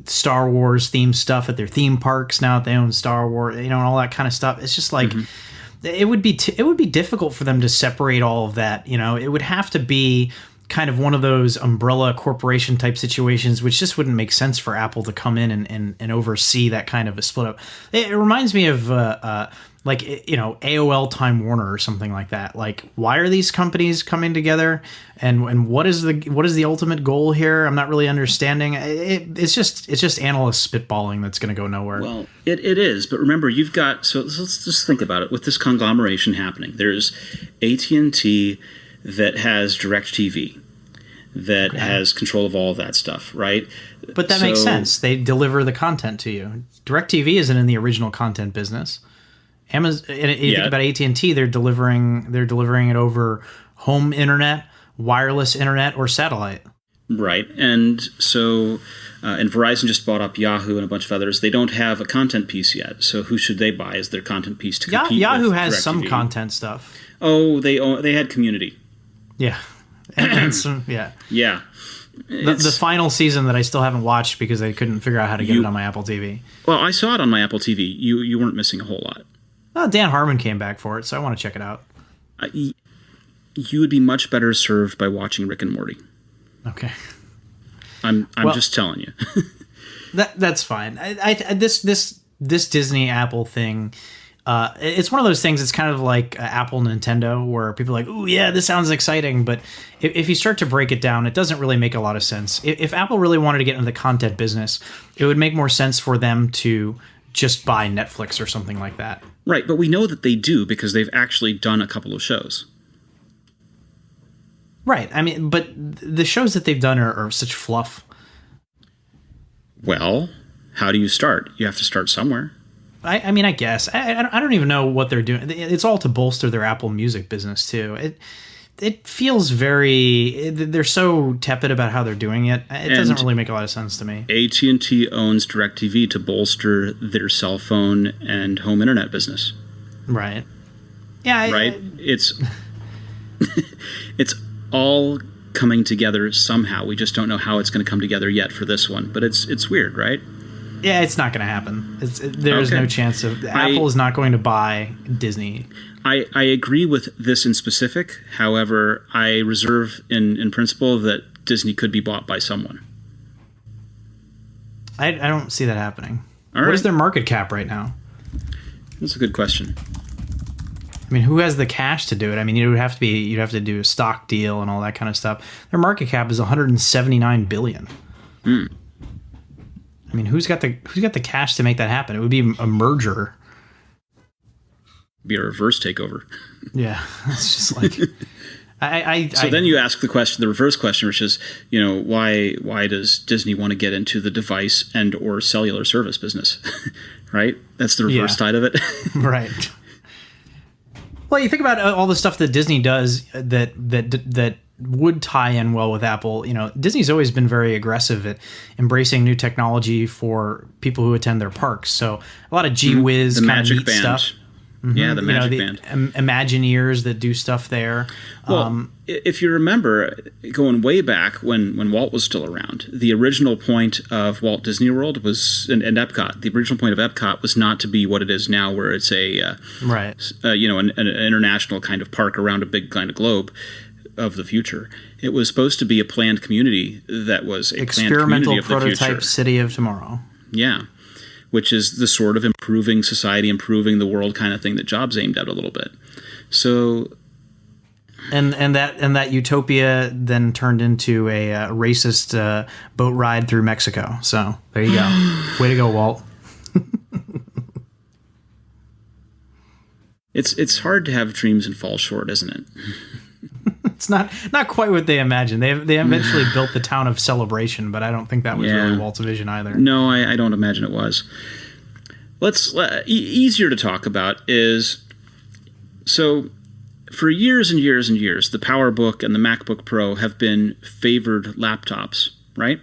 Star Wars themed stuff at their theme parks now that they own Star Wars, and all that kind of stuff. It's just like, it would be difficult for them to separate all of that. It would have to be kind of one of those umbrella corporation type situations, which just wouldn't make sense for Apple to come in and oversee that kind of a split up. It reminds me of, like, AOL Time Warner or something like that. Like, why are these companies coming together, and what is the ultimate goal here? I'm not really understanding. It's just analysts spitballing that's going to go nowhere. Well, it is, but remember, you've got, so let's just think about it. With this conglomeration happening, there's AT&T that has DirecTV, that has control of all of that stuff, right? But that makes sense. They deliver the content to you. DirecTV isn't in the original content business. Amazon, you think about AT&T, they're delivering it over home internet, wireless internet, or satellite. Right. And so, and Verizon just bought up Yahoo and a bunch of others. They don't have a content piece yet. So who should they buy as their content piece to compete Yahoo with has DirecTV? some content stuff. Oh, they had Community. Yeah. And some, yeah. Yeah. The final season that I still haven't watched because I couldn't figure out how to get it on my Apple TV. Well, I saw it on my Apple TV. You weren't missing a whole lot. Dan Harmon came back for it, so I want to check it out. You would be much better served by watching Rick and Morty. Okay. I'm just telling you. That's fine. This Disney Apple thing, it's one of those things. It's kind of like Apple Nintendo, where people are like, "Ooh, yeah, this sounds exciting," but if you start to break it down, it doesn't really make a lot of sense. If Apple really wanted to get into the content business, it would make more sense for them to just buy Netflix or something like that. Right, but we know that they do because they've actually done a couple of shows. Right. I mean, but the shows that they've done are such fluff. Well, how do you start? You have to start somewhere. I mean, I guess. I don't even know what they're doing. It's all to bolster their Apple Music business, too. It feels they're so tepid about how they're doing it. It doesn't really make a lot of sense to me. AT&T owns DirecTV to bolster their cell phone and home internet business. Right. Yeah. Right? It's all coming together somehow. We just don't know how it's going to come together yet for this one. But it's weird, right? Yeah, it's not going to happen. There's no chance of... Apple is not going to buy Disney. I agree with this in specific. However, I reserve in principle that Disney could be bought by someone. I don't see that happening. All right. What is their market cap right now? That's a good question. I mean, who has the cash to do it? I mean, you'd have to do a stock deal and all that kind of stuff. Their market cap is $179 billion. I mean, who's got the cash to make that happen? It would be a merger. Be a reverse takeover. Yeah, it's just like then you ask the reverse question, which is, why does Disney want to get into the device and or cellular service business? Right? That's the reverse side of it. Right. Well, you think about all the stuff that Disney does that would tie in well with Apple. Disney's always been very aggressive at embracing new technology for people who attend their parks. So a lot of gee-whiz kind of neat band stuff. Yeah, the Magic Band. Imagineers that do stuff there. Well, if you remember, going way back when Walt was still around, the original point of Walt Disney World was, and Epcot, the original point of Epcot was not to be what it is now, where it's an international kind of park around a big kind of globe of the future. It was supposed to be a planned community that was a experimental planned community of the prototype future. city of tomorrow. Yeah. Which is the sort of improving society, improving the world kind of thing that Jobs aimed at a little bit. So, and that utopia then turned into a racist boat ride through Mexico. So there you go. Way to go, Walt. It's hard to have dreams and fall short, isn't it? It's not quite what they imagined. They eventually built the town of Celebration, but I don't think that was really Walt's vision either. No, I don't imagine it was. Easier to talk about is, so for years and years and years, the PowerBook and the MacBook Pro have been favored laptops, right?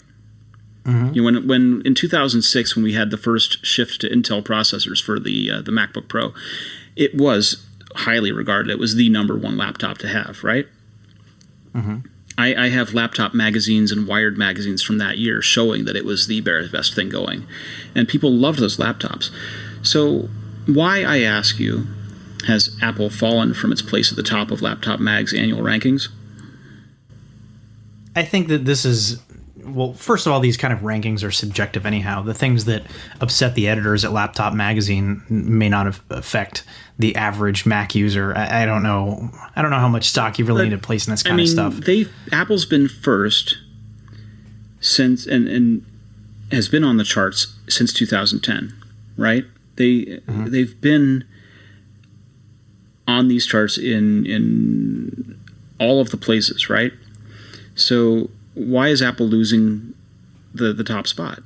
Mm-hmm. When in 2006, when we had the first shift to Intel processors for the MacBook Pro, it was highly regarded. It was the number one laptop to have, right? Mm-hmm. I have laptop magazines and Wired magazines from that year showing that it was the best thing going. And people loved those laptops. So why, I ask you, has Apple fallen from its place at the top of Laptop Mag's annual rankings? I think that this is well, first of all, these kind of rankings are subjective anyhow. The things that upset the editors at Laptop Magazine may not affect the average Mac user. I don't know. I don't know how much stock you really need to place in this kind of stuff. Apple's been first since and has been on the charts since 2010, right? They've been on these charts in all of the places, right? So why is Apple losing the top spot?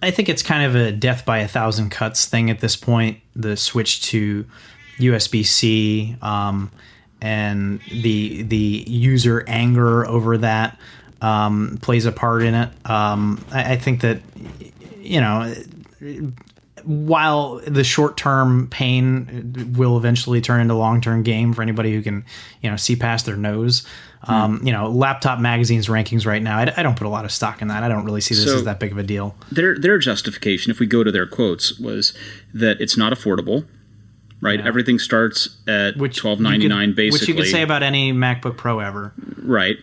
I think it's kind of a death by 1,000 cuts thing at this point. The switch to USB-C and the user anger over that plays a part in it. I think that, while the short-term pain will eventually turn into long-term gain for anybody who can, see past their nose. Laptop Magazine's rankings right now, I don't put a lot of stock in that. I don't really see this as that big of a deal. Their justification, if we go to their quotes, was that it's not affordable, right? Yeah. Everything starts at $12.99 basically. Which you could say about any MacBook Pro ever. Right.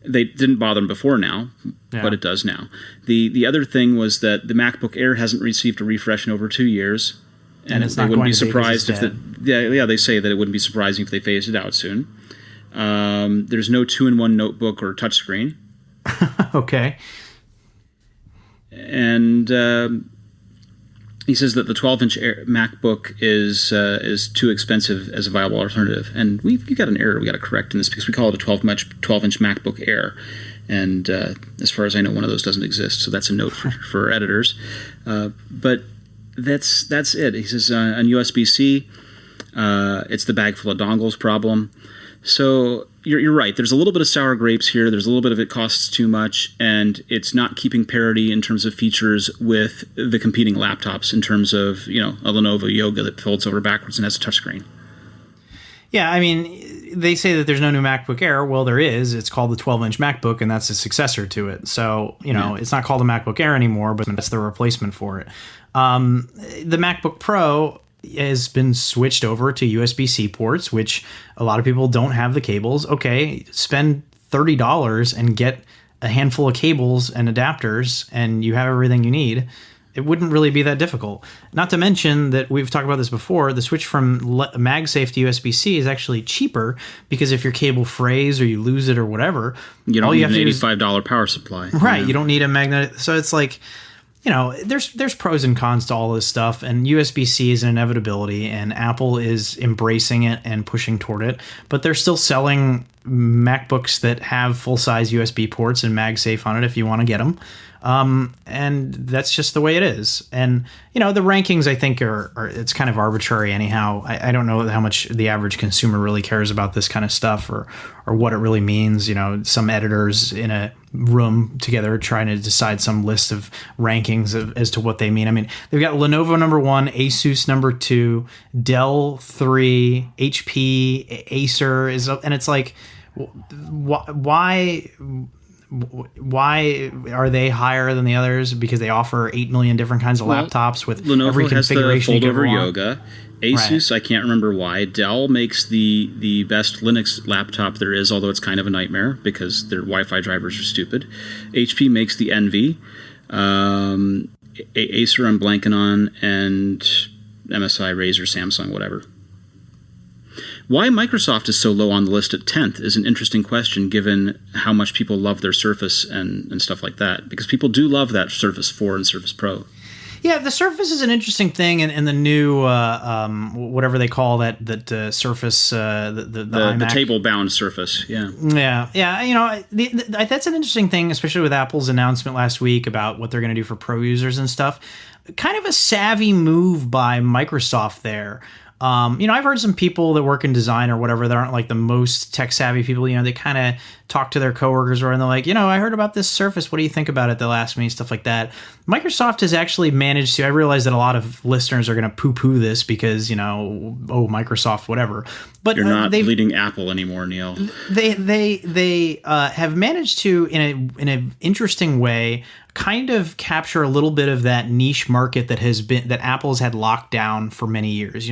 They didn't bother them before now, but it does now. The other thing was that the MacBook Air hasn't received a refresh in over 2 years. And it's not going to be surprised if they say that it wouldn't be surprising if they phased it out soon. There's no 2-in-1 notebook or touchscreen. Okay. And he says that the 12-inch MacBook is too expensive as a viable alternative. And we've got an error we got to correct in this because we call it a 12-inch MacBook Air. And as far as I know, one of those doesn't exist. So that's a note for editors. But that's it. He says on USB-C, it's the bag full of dongles problem. So you're right. There's a little bit of sour grapes here. There's a little bit of it costs too much, and it's not keeping parity in terms of features with the competing laptops in terms of, a Lenovo Yoga that folds over backwards and has a touchscreen. Yeah, I mean, they say that there's no new MacBook Air. Well, there is. It's called the 12-inch MacBook, and that's a successor to it. So, it's not called a MacBook Air anymore, but that's the replacement for it. The MacBook Pro has been switched over to USB-C ports, which a lot of people don't have the cables. Okay, spend $30 and get a handful of cables and adapters, and you have everything you need. It wouldn't really be that difficult. Not to mention that we've talked about this before, the switch from MagSafe to USB-C is actually cheaper because if your cable frays or you lose it or whatever, you don't need an $85 power supply. Right, you don't need a magnetic. So it's like, there's pros and cons to all this stuff, and USB-C is an inevitability, and Apple is embracing it and pushing toward it. But they're still selling MacBooks that have full-size USB ports and MagSafe on it if you want to get them. And that's just the way it is. And, the rankings, I think, are it's kind of arbitrary anyhow. I don't know how much the average consumer really cares about this kind of stuff or what it really means. Some editors in a room together trying to decide some list of rankings as to what they mean. I mean, they've got Lenovo number 1, Asus number 2, Dell 3, HP, Acer is up, and it's like, why are they higher than the others? Because they offer 8 million different kinds of laptops with Lenovo every configuration has the foldover Yoga. Asus, right. I can't remember why. Dell makes the best Linux laptop there is, although it's kind of a nightmare because their Wi-Fi drivers are stupid. HP makes the Envy. Acer I'm blanking on, and MSI, Razer, Samsung, whatever. Why Microsoft is so low on the list at 10th is an interesting question given how much people love their Surface and stuff like that. Because people do love that Surface 4 and Surface Pro. Yeah, the Surface is an interesting thing, and the new whatever they call that Surface, the table-bound Surface. Yeah. That's an interesting thing, especially with Apple's announcement last week about what they're going to do for pro users and stuff. Kind of a savvy move by Microsoft there. I've heard some people that work in design or whatever that aren't like the most tech savvy people, they kind of talk to their coworkers and they're like, I heard about this Surface. What do you think about it? They'll ask me stuff like that. Microsoft has actually managed to, I realize that a lot of listeners are going to poo-poo this because, Microsoft, whatever. But you're not leading Apple anymore, Neil. They have managed to, in an interesting way, kind of capture a little bit of that niche market that Apple's had locked down for many years.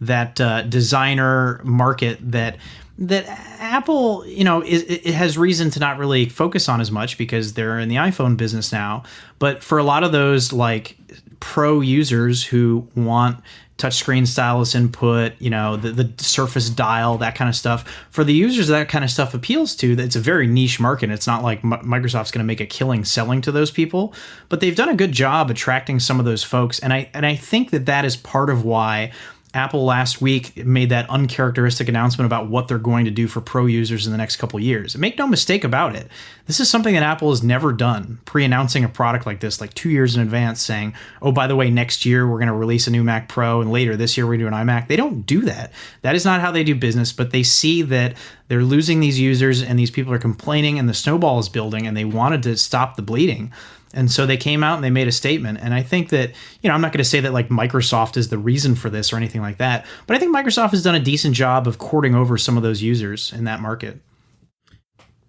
That designer market that that Apple, it has reason to not really focus on as much because they're in the iPhone business now. But for a lot of those like pro users who want touchscreen stylus input, the Surface dial, that kind of stuff. For the users that kind of stuff appeals to, it's a very niche market. It's not like Microsoft's going to make a killing selling to those people, but they've done a good job attracting some of those folks. And I think that is part of why Apple last week made that uncharacteristic announcement about what they're going to do for pro users in the next couple of years. And make no mistake about it, this is something that Apple has never done, pre-announcing a product like this, like 2 years in advance, saying, oh, by the way, next year we're going to release a new Mac Pro, and later this year we do an iMac. They don't do that. That is not how they do business, but they see that they're losing these users and these people are complaining and the snowball is building, and they wanted to stop the bleeding. And so they came out and they made a statement. And I think that, I'm not going to say that like Microsoft is the reason for this or anything like that, but I think Microsoft has done a decent job of courting over some of those users in that market.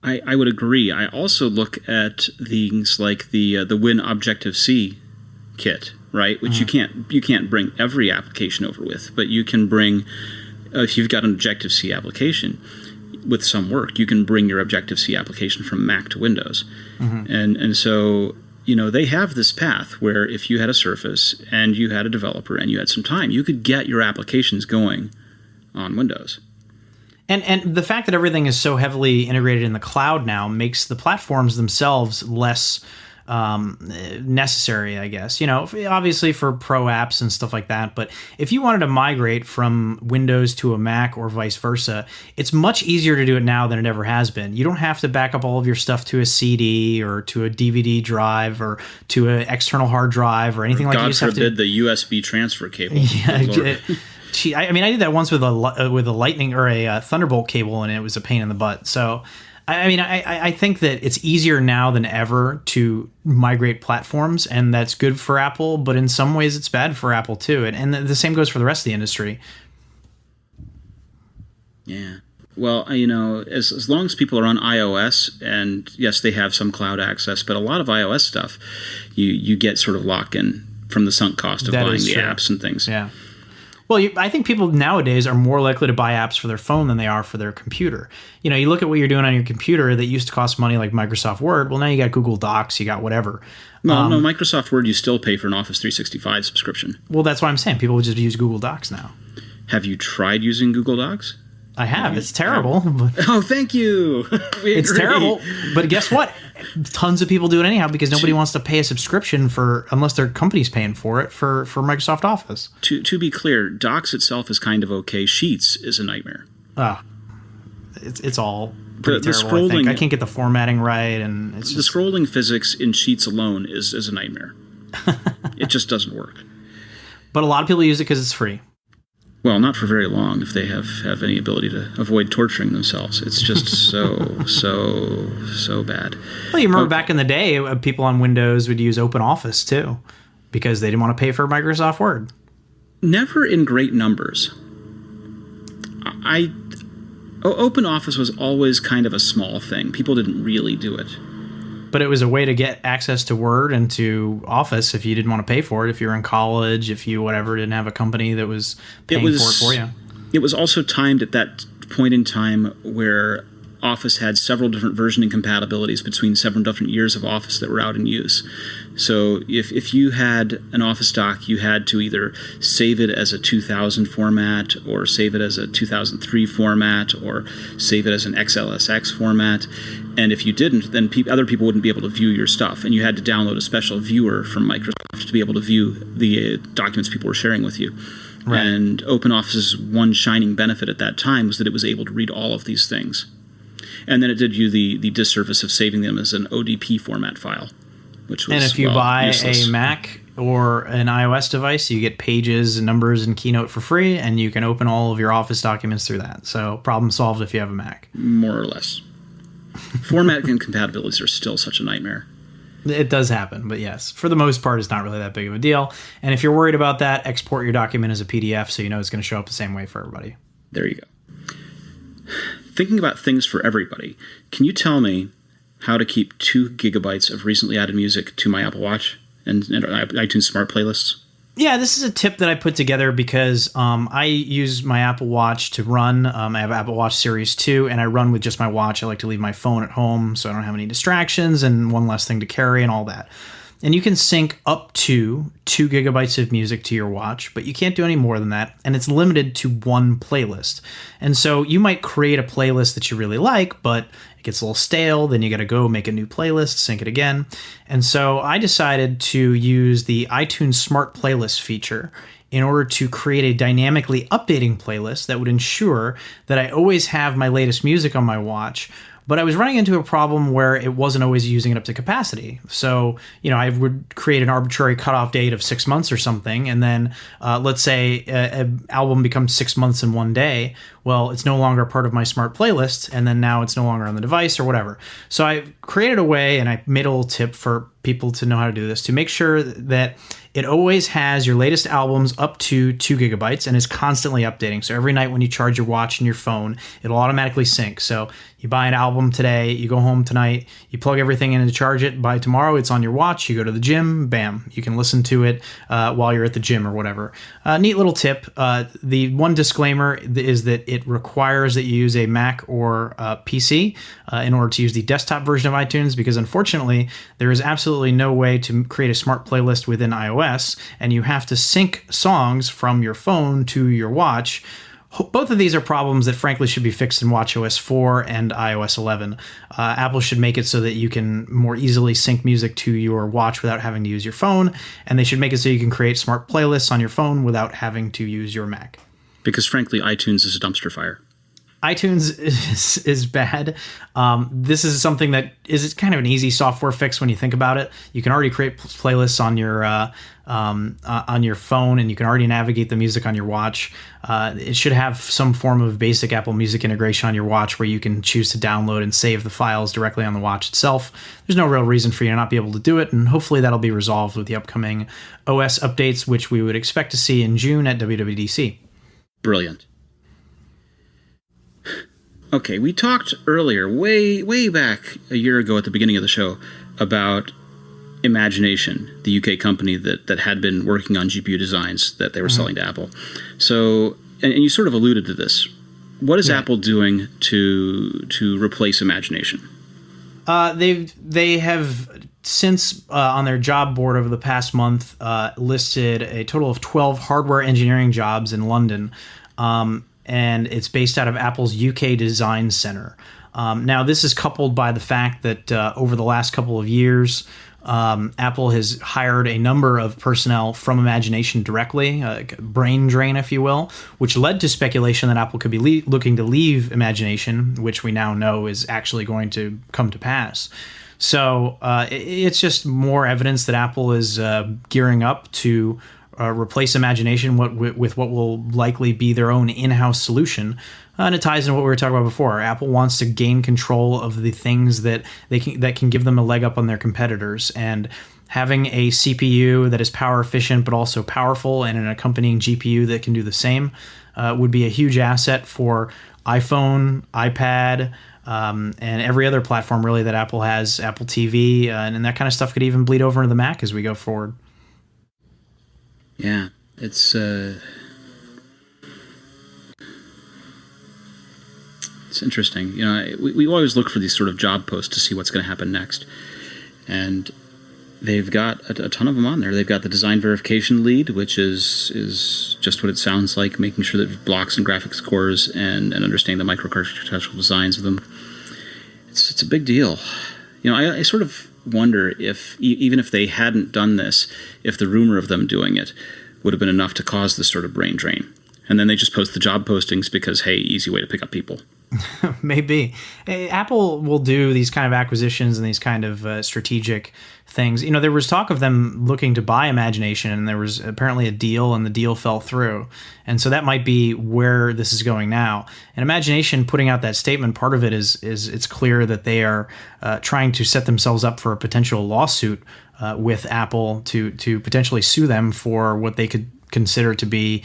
I would agree. I also look at things like the Win Objective-C kit, right? Which you can't bring every application over with, but you can bring, if you've got an Objective-C application with some work, you can bring your Objective-C application from Mac to Windows. And so they have this path where if you had a Surface and you had a developer and you had some time, you could get your applications going on Windows. And the fact that everything is so heavily integrated in the cloud now makes the platforms themselves less necessary, I guess. Obviously for pro apps and stuff like that. But if you wanted to migrate from Windows to a Mac or vice versa, it's much easier to do it now than it ever has been. You don't have to back up all of your stuff to a CD or to a DVD drive or to an external hard drive or anything like that. God forbid the USB transfer cable. Yeah. I did that once with a Lightning or a Thunderbolt cable, and it was a pain in the butt. So, I think that it's easier now than ever to migrate platforms, and that's good for Apple, but in some ways it's bad for Apple too. And the same goes for the rest of the industry. Yeah. Well, as long as people are on iOS, and yes, they have some cloud access, but a lot of iOS stuff, you get sort of lock-in from the sunk cost of buying the apps and things. Yeah. Well, I think people nowadays are more likely to buy apps for their phone than they are for their computer. You look at what you're doing on your computer that used to cost money, like Microsoft Word. Well, now you got Google Docs, you got whatever. No, Microsoft Word, you still pay for an Office 365 subscription. Well, that's why I'm saying people would just use Google Docs now. Have you tried using Google Docs? I have. It's terrible. Oh, thank you. It's terrible. But guess what? Tons of people do it anyhow because nobody wants to pay a subscription unless their company's paying for it for Microsoft Office. To be clear, Docs itself is kind of okay. Sheets is a nightmare. It's all pretty terrible. Scrolling, I think. I can't get the formatting right, and it's the scrolling physics in Sheets alone is a nightmare. It just doesn't work. But a lot of people use it because it's free. Well, not for very long if they have any ability to avoid torturing themselves. It's just so bad. Well, you remember back in the day, people on Windows would use OpenOffice too because they didn't want to pay for Microsoft Word. Never in great numbers. OpenOffice was always kind of a small thing. People didn't really do it. But it was a way to get access to Word and to Office if you didn't want to pay for it. If you were in college, if you didn't have a company that was paying for it for you. It was also timed at that point in time where Office had several different versioning compatibilities between several different years of Office that were out in use. So if you had an Office doc, you had to either save it as a 2000 format or save it as a 2003 format or save it as an XLSX format. And if you didn't, then other people wouldn't be able to view your stuff. And you had to download a special viewer from Microsoft to be able to view the documents people were sharing with you. Right. And OpenOffice's one shining benefit at that time was that it was able to read all of these things. And then it did you the disservice of saving them as an ODP format file, which was And if you buy useless. a Mac or an iOS device, you get Pages, Numbers, and Keynote for free, and you can open all of your Office documents through that. So problem solved if you have a Mac. More or less. Format incompatibilities are still such a nightmare. It does happen, but yes, for the most part, it's not really that big of a deal. And if you're worried about that, export your document as a PDF so you know it's going to show up the same way for everybody. There you go. Thinking about things for everybody, can you tell me how to keep 2 gigabytes of recently added music to my Apple Watch and iTunes Smart Playlists? Yeah, this is a tip that I put together because I use my Apple Watch to run. I have Apple Watch Series 2, and I run with just my watch. I like to leave my phone at home so I don't have any distractions and one less thing to carry and all that. And you can sync up to 2 gigabytes of music to your watch, but you can't do any more than that. And it's limited to one playlist. And so you might create a playlist that you really like, but it gets a little stale. Then you got to go make a new playlist, sync it again. And so I decided to use the iTunes Smart Playlist feature in order to create a dynamically updating playlist that would ensure that I always have my latest music on my watch. But I was running into a problem where it wasn't always using it up to capacity. So, I would create an arbitrary cutoff date of 6 months or something. And then let's say an album becomes 6 months in one day. Well, it's no longer a part of my smart playlist. And then now it's no longer on the device or whatever. So I created a way, and I made a little tip for people to know how to do this, to make sure that it always has your latest albums up to 2 gigabytes and is constantly updating. So every night when you charge your watch and your phone, it'll automatically sync. So you buy an album today, you go home tonight, you plug everything in to charge it. By tomorrow, it's on your watch. You go to the gym, bam, you can listen to it while you're at the gym or whatever. Neat little tip. The one disclaimer is that it requires that you use a Mac or PC in order to use the desktop version of iTunes, because unfortunately, there is absolutely no way to create a smart playlist within iOS, and you have to sync songs from your phone to your watch. Both of these are problems that frankly should be fixed in watchOS 4 and iOS 11. Apple should make it so that you can more easily sync music to your watch without having to use your phone, and they should make it so you can create smart playlists on your phone without having to use your Mac. Because frankly, iTunes is a dumpster fire. iTunes is bad. This is something that is kind of an easy software fix when you think about it. You can already create playlists on your phone, and you can already navigate the music on your watch. It should have some form of basic Apple Music integration on your watch where you can choose to download and save the files directly on the watch itself. There's no real reason for you to not be able to do it, and hopefully that'll be resolved with the upcoming OS updates, which we would expect to see in June at WWDC. Brilliant. Okay, we talked earlier, way back a year ago at the beginning of the show, about Imagination, the UK company that had been working on GPU designs that they were selling to Apple. So, and you sort of alluded to this. What is Apple doing to replace Imagination? They have since on their job board over the past month listed a total of 12 hardware engineering jobs in London. And it's based out of Apple's UK Design Center. Now, this is coupled by the fact that over the last couple of years, Apple has hired a number of personnel from Imagination directly, brain drain, if you will, which led to speculation that Apple could be looking to leave Imagination, which we now know is actually going to come to pass. So it's just more evidence that Apple is gearing up to replace Imagination with what will likely be their own in-house solution. And it ties into what we were talking about before. Apple wants to gain control of the things that can give them a leg up on their competitors. And having a CPU that is power efficient but also powerful and an accompanying GPU that can do the same would be a huge asset for iPhone, iPad, and every other platform really that Apple has, Apple TV, and that kind of stuff could even bleed over into the Mac as we go forward. Yeah, it's interesting. We always look for these sort of job posts to see what's going to happen next, and they've got a ton of them on there. They've got the design verification lead, which is just what it sounds like, making sure that blocks and graphics cores and understanding the microarchitectural designs of them. It's a big deal. I sort of wonder if, even if they hadn't done this, if the rumor of them doing it would have been enough to cause this sort of brain drain. And then they just post the job postings because, hey, easy way to pick up people. Maybe. Apple will do these kind of acquisitions and these kind of strategic things. There was talk of them looking to buy Imagination, and there was apparently a deal, and the deal fell through. And so that might be where this is going now. And Imagination putting out that statement, part of it is it's clear that they are trying to set themselves up for a potential lawsuit with Apple to potentially sue them for what they could consider to be,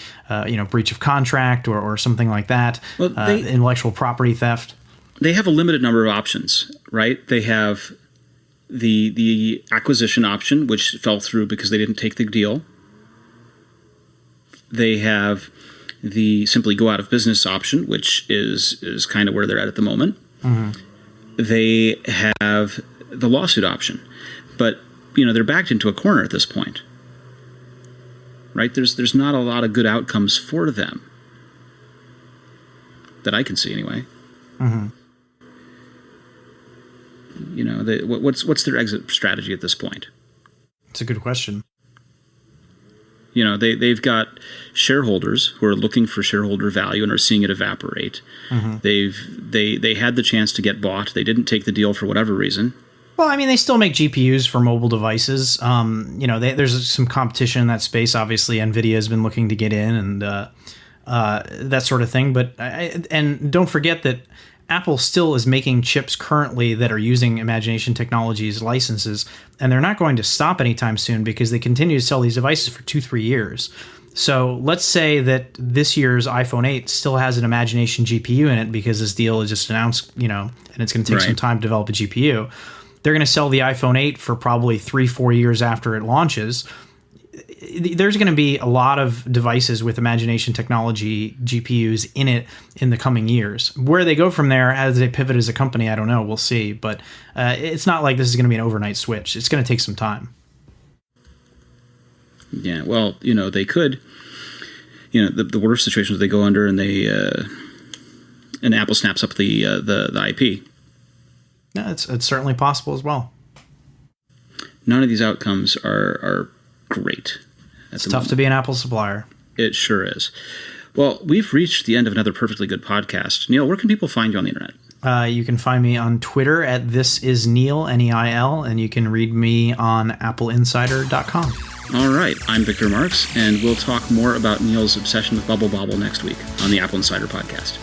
breach of contract or something like that, intellectual property theft. They have a limited number of options, right? They have the acquisition option, which fell through because they didn't take the deal. They have the simply go out of business option, which is kind of where they're at the moment. Mm-hmm. They have the lawsuit option, but they're backed into a corner at this point, right? There's not a lot of good outcomes for them that I can see anyway. Mm-hmm. What's their exit strategy at this point? It's a good question. They've got shareholders who are looking for shareholder value and are seeing it evaporate. Mm-hmm. They had the chance to get bought. They didn't take the deal for whatever reason. Well, I mean, they still make GPUs for mobile devices. There's some competition in that space. Obviously, NVIDIA has been looking to get in and that sort of thing. But and don't forget that Apple still is making chips currently that are using Imagination Technologies licenses, and they're not going to stop anytime soon because they continue to sell these devices for 2-3 years. So let's say that this year's iPhone 8 still has an Imagination GPU in it because this deal is just announced, and it's going to take some time to develop a GPU. They're going to sell the iPhone 8 for probably 3-4 years after it launches. There's going to be a lot of devices with Imagination Technology GPUs in it in the coming years. Where they go from there as they pivot as a company, I don't know. We'll see. But it's not like this is going to be an overnight switch. It's going to take some time. Yeah, well, they could. The worst situation is they go under and they and Apple snaps up the IP. Yeah, it's certainly possible as well. None of these outcomes are great. It's tough to be an Apple supplier. It sure is. Well, we've reached the end of another perfectly good podcast. Neil, where can people find you on the internet? You can find me on Twitter at thisisneil, Neil, and you can read me on AppleInsider.com. All right. I'm Victor Marks, and we'll talk more about Neil's obsession with Bubble Bobble next week on the Apple Insider podcast.